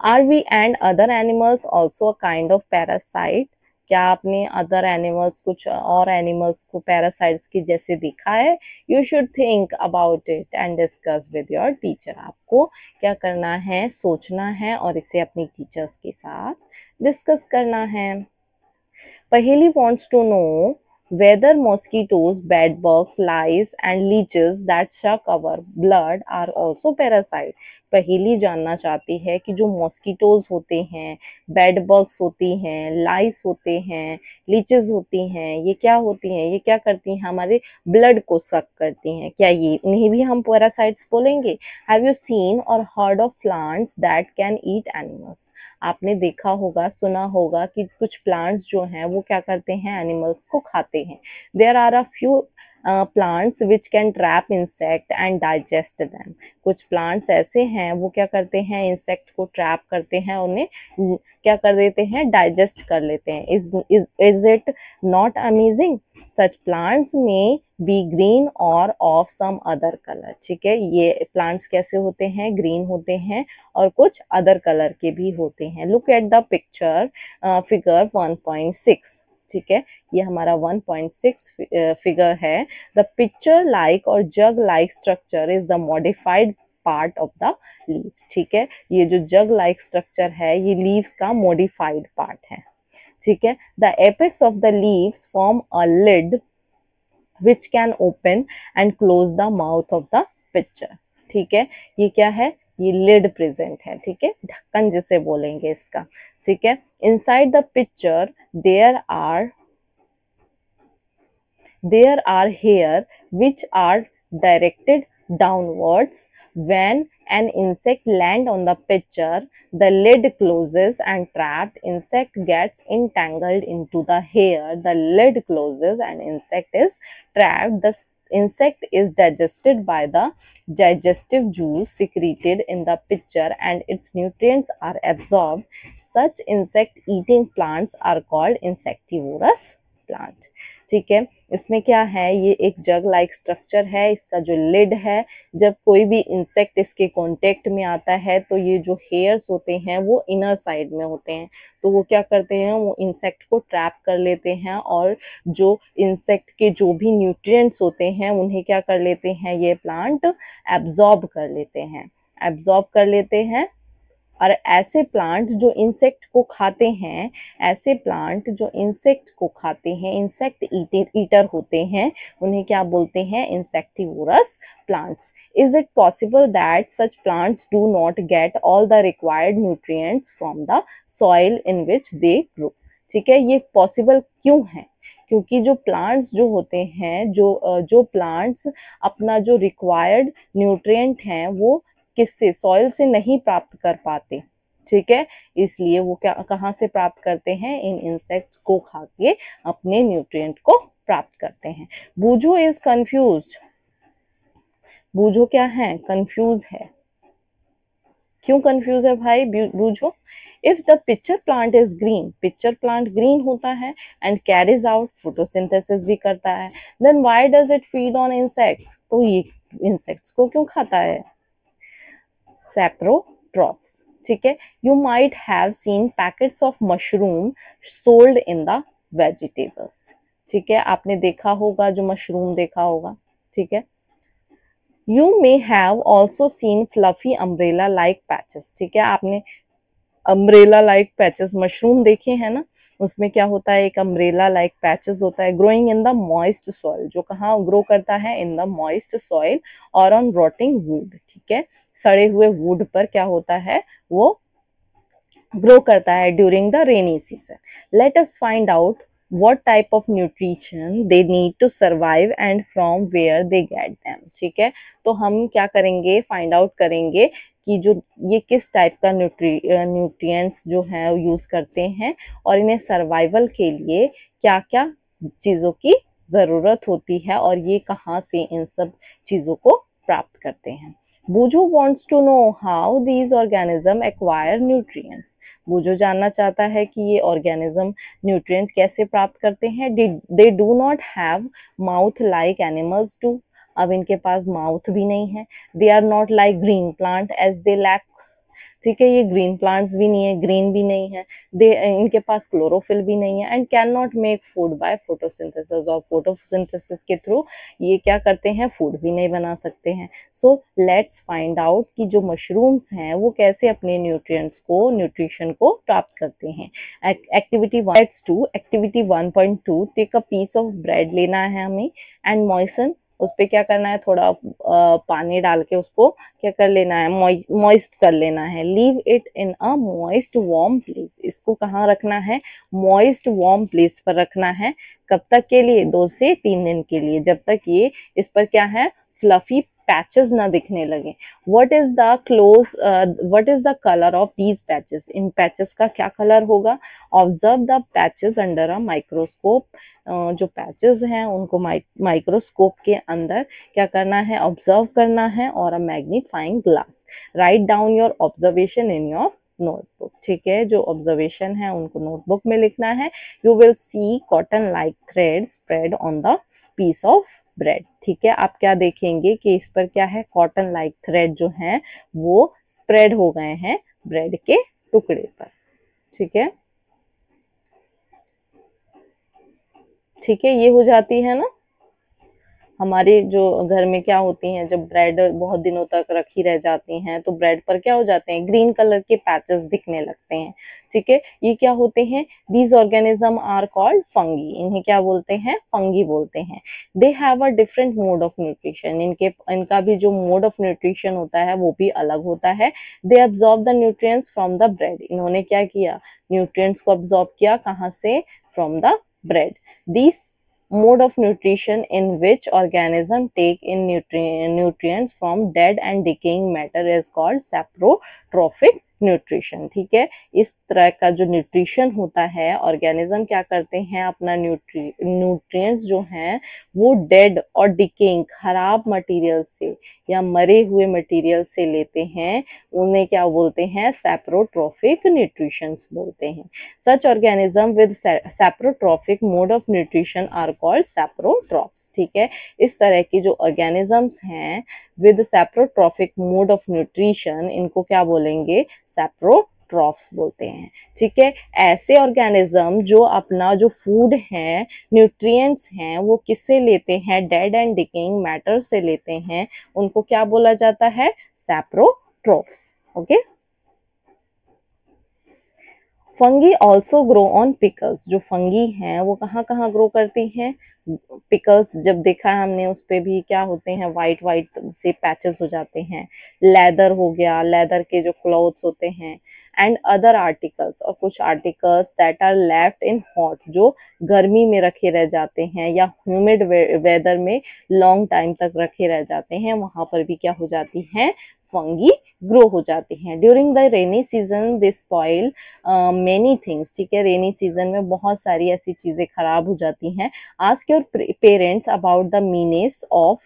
Are we and other animals also a kind of parasite? क्या आपने अदर एनिमल्स, कुछ और एनिमल्स को पैरासाइट्स की जैसे देखा है? You should think about it and discuss with your teacher. आपको क्या करना है? सोचना है और इसे अपनी टीचर्स के साथ डिस्कस करना है। Paheli wants to know whether mosquitoes, bedbugs, lice and leeches that suck our blood are also parasites. पहेली जानना चाहती है कि जो मॉस्किटोज होते हैं, बेड बग्स होती हैं, लाइस होते हैं, लीचेस होती हैं, ये क्या होती हैं? ये क्या करती हैं? हमारे ब्लड को सक करती हैं। क्या ये इन्हें भी हम पैरासाइट्स बोलेंगे? हैव यू सीन और heard of plants that can eat animals? आपने देखा होगा, सुना होगा कि कुछ प्लांट्स जो हैं वो क्या करते हैं? एनिमल्स को खाते हैं। There are a few plants which can trap insect and digest them. कुछ प्लांट्स ऐसे हैं वो क्या करते हैं? इंसेक्ट को ट्रैप करते हैं, उन्हें क्या कर देते हैं? डाइजेस्ट कर लेते हैं। Is it not amazing? Such plants में बी ग्रीन और ऑफ सम अदर कलर। ठीक है, ये प्लांट्स कैसे होते हैं? ग्रीन होते हैं और कुछ अदर कलर के भी होते हैं। Look at the picture figure 1.6। ठीक है, ये हमारा 1.6 फिगर है। द पिक्चर लाइक और jug like structure is the modified part of the leaf. ठीक है, ये जो जग लाइक स्ट्रक्चर है ये लीव्स का मॉडिफाइड पार्ट है। ठीक है, the apex of the leaves form a lid which can open and close the mouth of the pitcher. ठीक है, ये क्या है? ये लिड प्रेजेंट है। ठीक है, ढक्कन जिसे बोलेंगे इसका। ठीक है, inside the pitcher there are hair which are directed downwards when an insect land on the pitcher, the lid closes and trapped insect gets entangled into the hair. The lid closes and insect is trapped. The insect is digested by the digestive juice secreted in the pitcher and its nutrients are absorbed. Such insect eating plants are called insectivorous plant. ठीक है, इसमें क्या है, ये एक जग लाइक स्ट्रक्चर है, इसका जो लिड है, जब कोई भी इंसेक्ट इसके कांटेक्ट में आता है तो ये जो हेयर्स होते हैं वो इनर साइड में होते हैं, तो वो क्या करते हैं, वो इंसेक्ट को ट्रैप कर लेते हैं और जो इंसेक्ट के जो भी न्यूट्रिएंट्स होते हैं उन्हें क्या कर लेते हैं, ये प्लांट एब्जॉर्ब कर लेते हैं, एब्जॉर्ब कर लेते हैं। और ऐसे प्लांट जो इंसेक्ट को खाते हैं, ऐसे प्लांट जो इंसेक्ट को खाते हैं, इंसेक्ट ईटर होते हैं, उन्हें क्या बोलते हैं, insectivorous plants. Is it possible that such plants do not get all the required nutrients from the soil in which they grow? ठीक है, ये पॉसिबल क्यों है, क्योंकि जो प्लांट्स जो होते हैं, जो प्लांट्स अपना जो रिक्वायर्ड न्यूट्रिएंट हैं वो किससे, सॉइल से नहीं प्राप्त कर पाते, ठीक है, इसलिए वो क्या कहाँ से प्राप्त करते हैं, इन इंसेक्ट्स को खा के अपने न्यूट्रिएंट को प्राप्त करते हैं। बूझो इज कंफ्यूज्ड, बूझो क्या है, कंफ्यूज है। क्यों कंफ्यूज है भाई बूझो? If the pitcher plant is green, pitcher plant green होता है एंड कैरीज आउट फोटोसिंथेसिस भी करता है, then why does it feed on insects, तो ये इंसेक्ट्स को क्यों खाता है, saprotrophs, ठीक है। You might have seen packets of mushroom sold in the vegetables, ठीक है, आपने देखा होगा, जो मशरूम देखा होगा, ठीक है। You may have also seen fluffy umbrella like patches, ठीक है, आपने अम्ब्रेला लाइक पैचेस मशरूम देखे हैं ना, उसमें क्या होता है, एक अम्ब्रेला लाइक पैचेस होता है, growing in the moist soil, जो कहाँ ग्रो करता है, इन द मॉइस्ट सॉइल और ऑन रॉटिंग वुड, ठीक है, सड़े हुए वुड पर क्या होता है, वो ग्रो करता है during the rainy season. Let us find out what type of nutrition they need to survive and from where they get them, ठीक है, तो हम क्या करेंगे, फाइंड आउट करेंगे कि जो ये किस टाइप का न्यूट्रिएंट्स जो है यूज करते हैं और इन्हें सर्वाइवल के लिए क्या क्या चीज़ों की ज़रूरत होती है और ये कहाँ से इन सब चीज़ों को प्राप्त करते हैं। बूझो wants to know how these organisms acquire nutrients. बूझो जानना चाहता है कि ये ऑर्गेनिज्म न्यूट्रिएंट्स कैसे प्राप्त करते हैं। They do not have mouth like animals do. अब इनके पास माउथ भी नहीं है। They are not like green plant as they lack, ठीक है, ये ग्रीन प्लांट्स भी नहीं है, ग्रीन भी नहीं है, इनके पास क्लोरोफिल भी नहीं है, and can not make food by photosynthesis, और फोटोसिंथेसिस के थ्रू ये क्या करते हैं, फूड भी नहीं बना सकते हैं। सो लेट्स फाइंड आउट कि जो मशरूम्स हैं वो कैसे अपने न्यूट्रिएंट्स को, न्यूट्रिशन को प्राप्त करते हैं। Activity 1.2, take a piece of bread लेना है हमें एंड मॉइसन, उस पर क्या करना है, थोड़ा पानी डाल के उसको क्या कर लेना है, मॉइस्ट कर लेना है। Leave it in a moist warm place, इसको कहाँ रखना है, मॉइस्ट वार्म प्लेस पर रखना है। कब तक के लिए, 2 से 3 दिन के लिए, जब तक ये इस पर क्या है, फ्लफी पैचेस ना दिखने लगे। What is the colour of these patches, in patches का क्या कलर होगा। Observe the patches under a microscope, जो पैचेस हैं उनको माइक्रोस्कोप के अंदर क्या करना है, ऑब्जर्व करना है, और a magnifying glass. Write down your observation in your notebook, ठीक है, जो ऑब्जर्वेशन है उनको नोटबुक में लिखना है। You will see cotton like thread spread on the piece of bread, ठीक है, आप क्या देखेंगे कि इस पर क्या है, कॉटन लाइक थ्रेड जो है वो स्प्रेड हो गए हैं ब्रेड के टुकड़े पर, ठीक है, ठीक है, ये हो जाती है ना। हमारे जो घर में क्या होती हैं, जब ब्रेड बहुत दिनों तक रखी रह जाती हैं तो ब्रेड पर क्या हो जाते हैं, ग्रीन कलर के पैचेस दिखने लगते हैं, ठीक है, ये क्या होते हैं, these organism are called fungi, इन्हें क्या बोलते हैं, फंगी बोलते हैं। They have a different mode of nutrition, इनका भी जो मोड ऑफ न्यूट्रिशन होता है वो भी अलग होता है। They absorb the nutrients from the bread, इन्होंने क्या किया, न्यूट्रिएंट्स को अब्सॉर्ब किया, कहाँ से, from the bread. These mode of nutrition in which organism take in nutrients from dead and decaying matter is called saprotrophic nutrition. ठीक है, इस तरह का जो न्यूट्रिशन होता है, ऑर्गेनिज्म क्या करते हैं, अपना न्यूट्रिएंट्स जो हैं वो डेड और डिकेइंग खराब मटेरियल से या मरे हुए मटेरियल से लेते हैं, उन्हें क्या बोलते हैं, सैप्रोट्रॉफिक न्यूट्रिशन बोलते हैं। Such organism with saprotrophic mode of nutrition are called saprotrophs. ठीक है, इस तरह की जो ऑर्गेनिजम्स हैं with saprotrophic mode of nutrition, इनको क्या बोलेंगे, सैप्रोट्रॉफ्स बोलते हैं। ठीक है, ऐसे ऑर्गेनिज्म जो अपना जो फूड है, न्यूट्रिएंट्स हैं, वो किससे लेते हैं, डेड एंड डिकेइंग मैटर से लेते हैं, उनको क्या बोला जाता है, saprotrophs. Okay, fungi also grow on pickles. जो फंगी हैं वो कहाँ कहाँ ग्रो करती हैं, पिकल्स जब देखा है हमने उस पे भी क्या होते हैं, वाइट वाइट से पैचेस हो जाते हैं। लेदर हो गया, लेदर के जो क्लॉथ्स होते हैं, एंड अदर आर्टिकल्स, और कुछ articles that are left in hot, जो गर्मी में रखे रह जाते हैं या ह्यूमिड वेदर में लॉन्ग टाइम तक रखे रह जाते हैं, वहां पर भी क्या हो जाती हैं, फंगी ग्रो हो जाती हैं। During the rainy season they spoil many things. ठीक है, रेनी सीजन में बहुत सारी ऐसी चीजें खराब हो जाती हैं। Ask your parents about the menace of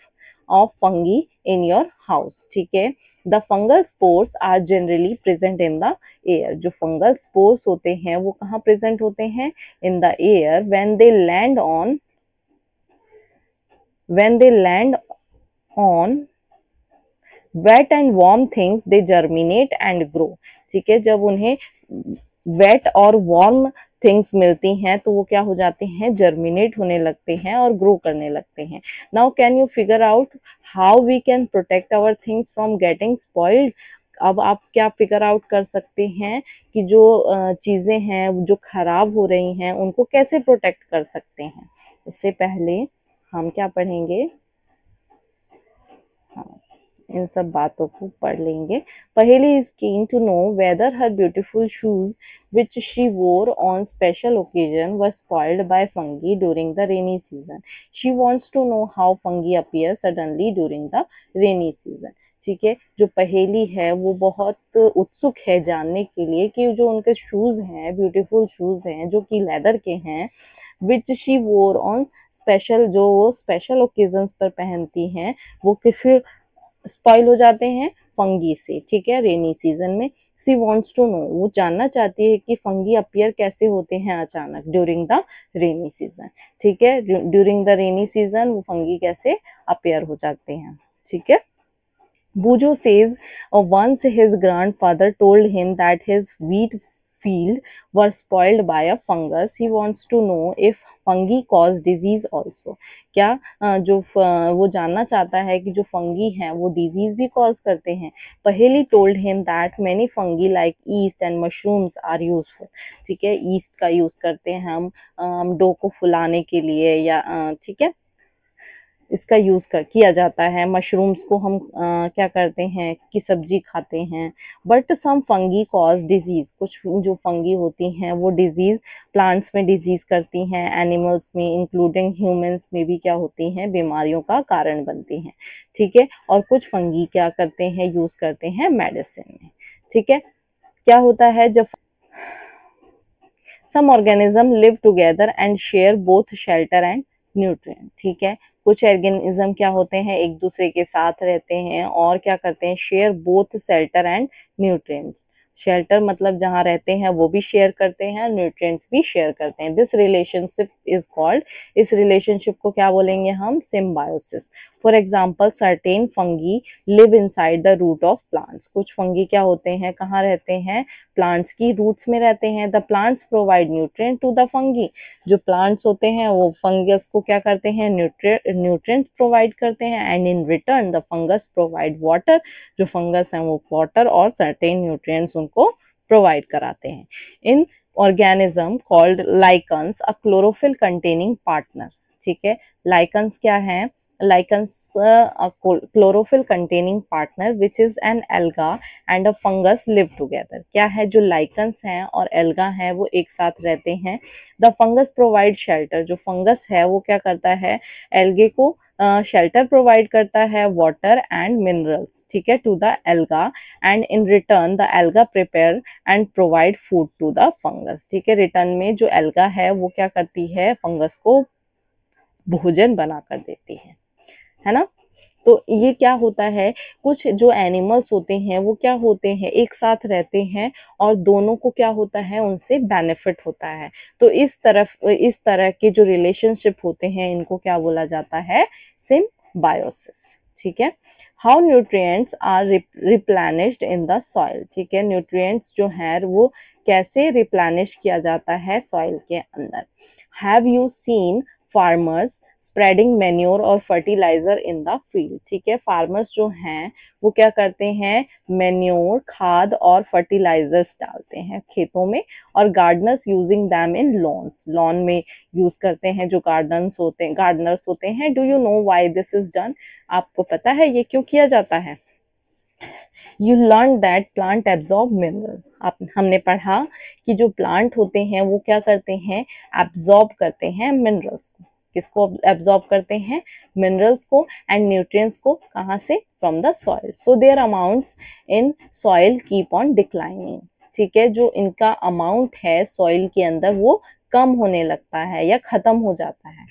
fungi in your house. ठीक है, the fungal spores are generally present in the air. जो फंगल स्पोर्स होते हैं वो कहाँ प्रेजेंट होते हैं, in the air. When they land on wet and warm things they germinate and grow. ठीक है, जब उन्हें वेट और वार्म थिंग्स मिलती हैं तो वो क्या हो जाते हैं, जर्मिनेट होने लगते हैं और ग्रो करने लगते हैं। Now can you figure out how we can protect our things from getting spoiled. अब आप क्या फिगर आउट कर सकते हैं कि जो चीजें हैं जो खराब हो रही हैं उनको कैसे प्रोटेक्ट कर सकते हैं। इससे पहले हम क्या पढ़ेंगे, हाँ, इन सब बातों को पढ़ लेंगे। Paheli is keen to know whether her beautiful shoes which she wore on special occasion were spoiled by fungi during the rainy season. She wants to know how fungi appear suddenly during the rainy season. ठीक है, जो पहेली है वो बहुत उत्सुक है जानने के लिए कि जो उनके शूज हैं, ब्यूटीफुल शूज हैं जो कि लेदर के हैं, विच शी वोर ऑन स्पेशल, जो वो स्पेशल ओकेजन्स पर पहनती हैं, वो किसी स्पॉइल हो जाते हैं फंगी से। ठीक है, रेनी सीजन में। सी वॉन्ट्स टू नो, वो जानना चाहती है कि फंगी अपीयर कैसे होते हैं अचानक ड्यूरिंग द रेनी सीजन। ठीक है, ड्यूरिंग द रेनी सीजन वो फंगी कैसे अपीयर हो जाते हैं। ठीक है, Bujo says once his grandfather told him that his wheat field were spoiled by a fungus. He wants to know if fungi cause disease also. क्या जो वो जानना चाहता है कि जो फंगी हैं वो डिजीज भी कॉज करते हैं। पहेली told him that many fungi like yeast and mushrooms are useful. ठीक है, ईस्ट का यूज करते हैं हम डो को फुलाने के लिए, या ठीक है, इसका यूज किया जाता है। मशरूम्स को हम क्या करते हैं कि सब्जी खाते हैं। But some fungi cause disease, कुछ जो फंगी होती हैं वो डिजीज, प्लांट्स में डिजीज करती हैं, एनिमल्स में इंक्लूडिंग ह्यूमंस में भी क्या होती हैं, बीमारियों का कारण बनती हैं। ठीक है, और कुछ फंगी क्या करते हैं, यूज करते हैं मेडिसिन में। ठीक है, क्या होता है जब some organism live together and share both shelter and nutrient. ठीक है, कुछ ऑर्गेनिज्म क्या होते हैं, एक दूसरे के साथ रहते हैं और क्या करते हैं, share both shelter and nutrient. Shelter मतलब जहाँ रहते हैं वो भी शेयर करते हैं, न्यूट्रिएंट्स भी शेयर करते हैं। दिस रिलेशनशिप इज कॉल्ड, इस रिलेशनशिप को क्या बोलेंगे हम, symbiosis. For example certain fungi live inside the root of plants. कुछ फंगी क्या होते हैं, कहाँ रहते हैं, प्लांट्स की रूट्स में रहते हैं। The plants provide nutrient to the fungi. जो प्लांट्स होते हैं वो फंगस को क्या करते हैं, न्यूट्रिएंट प्रोवाइड करते हैं। And in return the fungus provide water. जो फंगस हैं वो वाटर और सर्टेन न्यूट्रिएंट्स उनको प्रोवाइड कराते हैं। इन ऑर्गेनिज्म कॉल्ड लाइकन्स अ क्लोरोफिल कंटेनिंग पार्टनर। ठीक है, लाइकन्स क्या है, lichens a chlorophyll containing partner which is an alga and a fungus live together. क्या है, जो lichens हैं और alga है वो एक साथ रहते हैं. The fungus provide shelter. जो fungus है वो क्या करता है, algae को शेल्टर प्रोवाइड करता है, वाटर एंड मिनरल्स, ठीक है, to the alga, and in return the alga prepare and provide food to the fungus. ठीक है, रिटर्न में जो एल्गा है वो क्या करती है, फंगस को भोजन बना कर देती है ना. तो ये क्या होता है, कुछ जो एनिमल्स होते हैं वो क्या होते हैं, एक साथ रहते हैं और दोनों को क्या होता है, उनसे बेनिफिट होता है. तो इस तरह के जो रिलेशनशिप होते हैं इनको क्या बोला जाता है, सिम्बायोसिस. ठीक है. How nutrients are replenished in the soil. ठीक है, न्यूट्रिएंट्स जो है वो कैसे रिप्लेनिश किया जाता है सॉइल के अंदर. Have you seen farmers spreading manure और फर्टिलाइजर इन द फील्ड. ठीक है, फार्मर्स जो हैं वो क्या करते हैं, मैन्योर, खाद और फर्टिलाइजर्स डालते हैं खेतों में, और gardeners using them in lawns, lawn में यूज करते हैं जो गार्डनर्स होते हैं. Do you know why this is done. आपको पता है ये क्यों किया जाता है. You learn that plant absorb mineral. हमने पढ़ा कि जो प्लांट होते हैं वो क्या करते हैं, एब्जॉर्ब करते हैं मिनरल्स को. किसको एब्जॉर्ब करते हैं, मिनरल्स को एंड न्यूट्रिएंट्स को. कहाँ से, from the soil. So their amounts in soil keep on declining. ठीक है, जो इनका अमाउंट है सॉइल के अंदर वो कम होने लगता है या खत्म हो जाता है.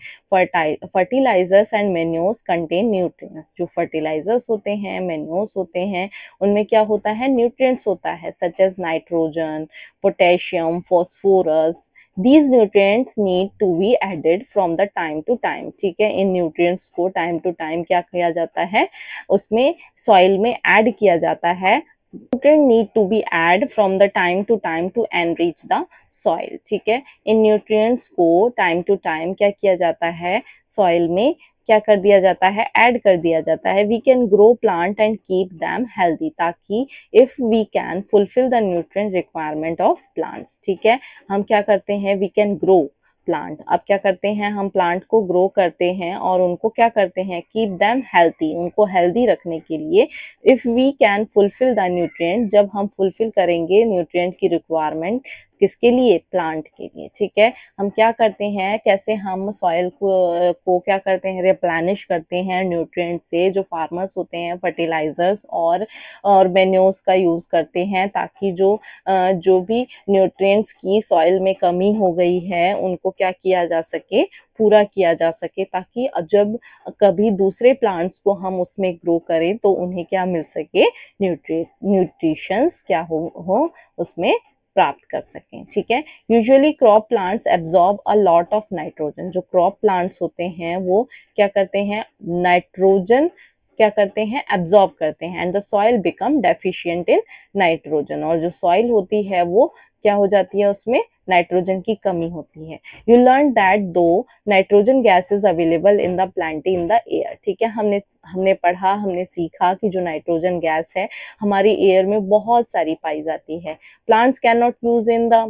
Fertilisers and manures contain nutrients. जो फर्टिलाइजर्स होते हैं, मेन्योर्स होते हैं, उनमें क्या होता है, न्यूट्रिएंट्स होता है, such as nitrogen, potassium, phosphorus. These nutrients need to be added from the time to time. ठीक है, इन nutrients को time to time क्या किया जाता है, उसमें soil में add किया जाता है. Nutrient need to be add from the time to time to enrich the soil. ठीक है, इन nutrients को time to time क्या किया जाता है, soil में क्या कर दिया जाता है, ऐड कर दिया जाता है. We can grow plant and keep them healthy, ताकि if we can fulfil the nutrient requirement of plants. ठीक है, हम क्या करते हैं, वी कैन ग्रो प्लांट. अब क्या करते हैं, हम प्लांट को ग्रो करते हैं और उनको क्या करते हैं, कीप दैम हेल्थी, उनको हेल्दी रखने के लिए. If we can fulfil the nutrient, जब हम फुलफिल करेंगे न्यूट्रिएंट की रिक्वायरमेंट, किसके लिए, प्लांट के लिए. ठीक है, हम क्या करते हैं, कैसे हम सॉइल को क्या करते हैं, रिप्लेनिश करते हैं न्यूट्रिएंट से. जो फार्मर्स होते हैं फर्टिलाइजर्स और मैन्योर्स का यूज करते हैं, ताकि जो भी न्यूट्रिएंट्स की सॉइल में कमी हो गई है उनको क्या किया जा सके, पूरा किया जा सके, ताकि जब कभी दूसरे प्लांट्स को हम उसमें ग्रो करें तो उन्हें क्या मिल सके, न्यूट्रिशंस क्या हो उसमें प्राप्त कर सकें. ठीक है, usually crop plants absorb a lot of nitrogen. जो क्रॉप प्लांट्स होते हैं वो क्या करते हैं, नाइट्रोजन क्या करते हैं, एब्जॉर्ब करते हैं. And the soil become deficient in nitrogen. और जो सॉइल होती है वो क्या हो जाती है, उसमें नाइट्रोजन की कमी होती है. यू लर्न दैट दो nitrogen gas is available in the plant in the air. ठीक है, हमने पढ़ा, हमने सीखा कि जो नाइट्रोजन गैस है हमारी एयर में बहुत सारी पाई जाती है. Plants can not use in the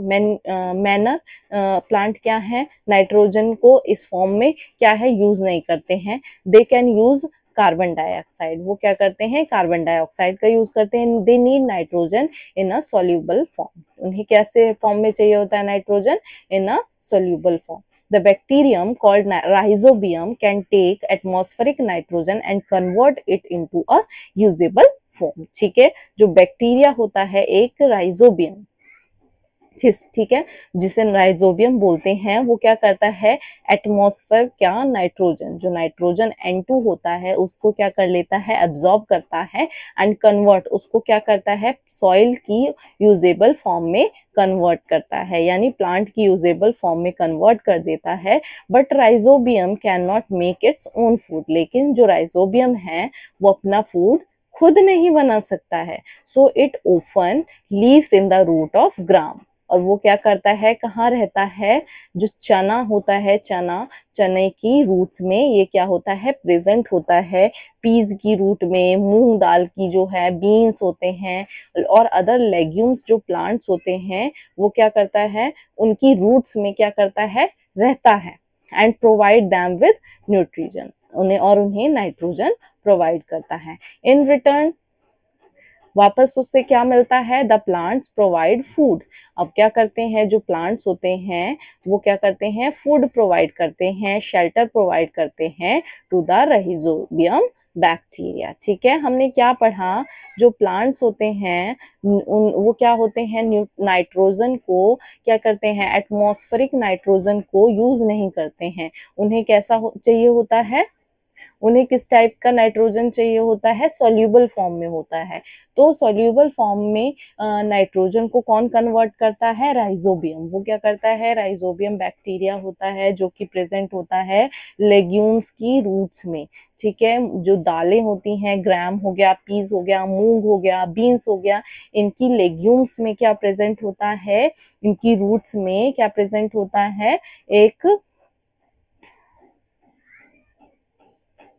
manner. Plant क्या है, नाइट्रोजन को इस फॉर्म में क्या है, यूज नहीं करते हैं. They can use carbon dioxide. वो क्या करते हैं, कार्बन डाइऑक्साइड का यूज करते हैं. They need nitrogen in a soluble form. उन्हें कैसे फॉर्म में चाहिए होता है nitrogen, in a soluble form. The bacterium called rhizobium can take atmospheric nitrogen and convert it into a usable form. ठीक है, जो बैक्टीरिया होता है एक राइजोबियम, ठीक है, जिसे राइजोबियम बोलते हैं, वो क्या करता है, एटमॉस्फेयर क्या, नाइट्रोजन, जो नाइट्रोजन N2 होता है उसको क्या कर लेता है, एब्जॉर्ब करता है, एंड कन्वर्ट, उसको क्या करता है, सॉइल की यूजेबल फॉर्म में कन्वर्ट करता है, यानी प्लांट की यूजेबल फॉर्म में कन्वर्ट कर देता है. But rhizobium can not make its own food. लेकिन जो राइजोबियम है वो अपना फूड खुद नहीं बना सकता है. So it often lives in the root of gram. और वो क्या करता है, कहाँ रहता है, जो चना होता है, चने की रूट्स में ये क्या होता है, प्रेजेंट होता है. पीज की रूट में, मूंग दाल की जो है बीन्स होते हैं, और अदर लेग्यूम्स जो प्लांट्स होते हैं वो क्या करता है, उनकी रूट्स में क्या करता है, रहता है. And provide them with nutrition. उन्हें नाइट्रोजन प्रोवाइड करता है। इन रिटर्न वापस उससे क्या मिलता है? The plants provide food. अब क्या करते हैं जो प्लांट्स होते हैं वो क्या करते हैं? फूड प्रोवाइड करते हैं, शेल्टर प्रोवाइड करते हैं टू द राइजोबियम बैक्टीरिया। ठीक है, हमने क्या पढ़ा? जो प्लांट्स होते हैं वो क्या होते हैं? नाइट्रोजन को क्या करते हैं? एटमॉस्फेरिक नाइट्रोजन को यूज नहीं करते हैं। उन्हें कैसा चाहिए होता है? उन्हें किस टाइप का नाइट्रोजन चाहिए होता है? सॉल्यूबल फॉर्म में होता है। तो सॉल्यूबल फॉर्म में नाइट्रोजन को कौन कन्वर्ट करता है? राइजोबियम। वो क्या करता है? राइजोबियम बैक्टीरिया होता है जो कि प्रेजेंट होता है लेग्यूम्स की रूट्स में। ठीक है, जो दालें होती हैं, ग्राम हो गया, पीस हो गया, मूंग हो गया, बीन्स हो गया, इनकी लेग्यूम्स में क्या प्रेजेंट होता है? इनकी रूट्स में क्या प्रेजेंट होता है? एक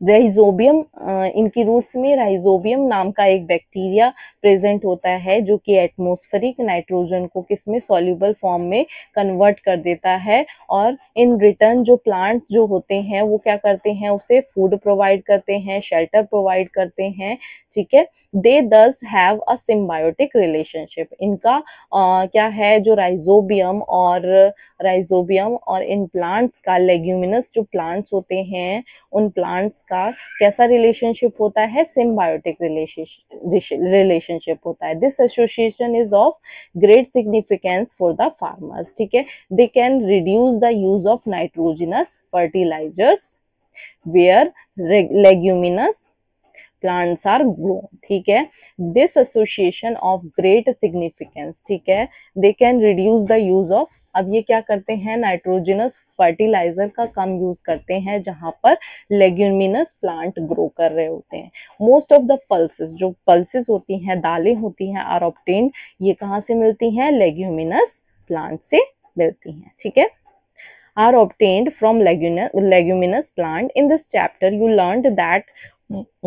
राइजोबियम। इनकी रूट्स में राइजोबियम नाम का एक बैक्टीरिया प्रेजेंट होता है जो कि एटमॉस्फेरिक नाइट्रोजन को किसमें? सॉल्युबल फॉर्म में कन्वर्ट कर देता है। और इन रिटर्न जो प्लांट जो होते हैं वो क्या करते हैं? उसे फूड प्रोवाइड करते हैं, शेल्टर प्रोवाइड करते हैं। ठीक है, दे दस हैव अ सिम्बायोटिक रिलेशनशिप। इनका क्या है? जो राइजोबियम और इन प्लांट्स का, लेग्यूमिनस जो प्लांट्स होते हैं उन प्लांट्स का कैसा रिलेशनशिप होता है? सिम्बायोटिक रिलेशनशिप होता है। This association is of great significance for the farmers. ठीक है, they can reduce the use of nitrogenous fertilisers where leguminous plants are grown. ठीक है, this association of great significance. ठीक है, they can reduce the use of. अब ये क्या करते हैं? नाइट्रोजिनस फर्टिलाइजर का कम यूज करते हैं जहां पर लेग्यूमिनस प्लांट ग्रो कर रहे होते हैं। मोस्ट ऑफ द पल्सेस, जो पल्सेस होती हैं, दालें होती हैं, आर ऑब्टेन्ड, ये कहाँ से मिलती हैं? लेग्यूमिनस प्लांट से मिलती हैं। ठीक है, are obtained from leguminous plant. In this chapter you learned that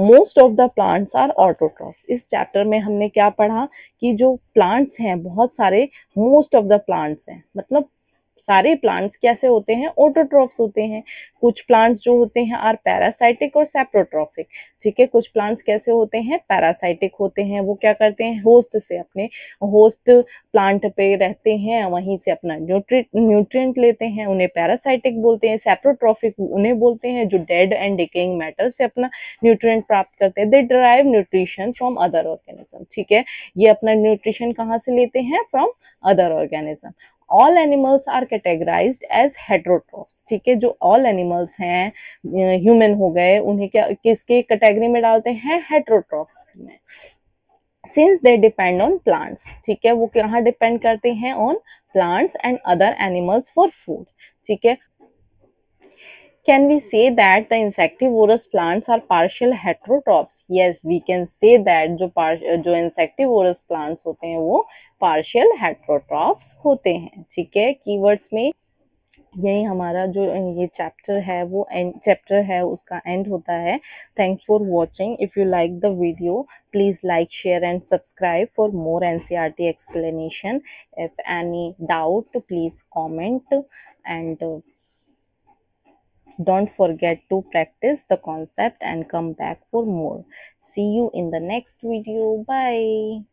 most of the plants are autotrophs. इस चैप्टर में हमने क्या पढ़ा कि जो प्लांट्स हैं बहुत सारे, मोस्ट ऑफ द प्लांट्स हैं, मतलब सारे प्लांट्स कैसे होते हैं? ऑटोट्रॉफ्स होते हैं। कुछ प्लांट्स जो होते हैं आर पैरासाइटिक और सेप्रोट्रॉफिक। ठीक है, कुछ प्लांट्स कैसे होते हैं? पैरासाइटिक होते हैं। वो क्या करते हैं? होस्ट से, अपने होस्ट प्लांट पे रहते हैं, वहीं से अपना न्यूट्रिएंट लेते हैं, उन्हें पैरासाइटिक बोलते हैं। सेप्रोट्रॉफिक उन्हें बोलते हैं जो डेड एंड डिकेइंग मैटर से अपना न्यूट्रिएंट प्राप्त करते हैं। They derive nutrition from other organism. ठीक है, ये अपना न्यूट्रिशन कहाँ से लेते हैं? From other organism. All animals are categorised as heterotrophs. ठीक है, जो ऑल एनिमल्स हैं, ह्यूमन हो गए, उन्हें क्या किसके कैटेगरी में डालते हैं? हेट्रोट्रॉफ्स में। Since they depend on plants. ठीक है, वो कहाँ डिपेंड करते हैं? On plants and other animals for food. ठीक है, can we say that the insectivorous plants are partial heterotrophs? Yes, we can say that जो insectivorous plants होते हैं वो partial heterotrophs होते हैं। ठीक है, keywords में यही हमारा जो ये चैप्टर है वो चैप्टर है उसका एंड होता है। Thanks for watching. If you like the video please like, share and subscribe for more NCERT explanation. If any doubt please comment and don't forget to practice the concept and come back for more. See you in the next video. Bye.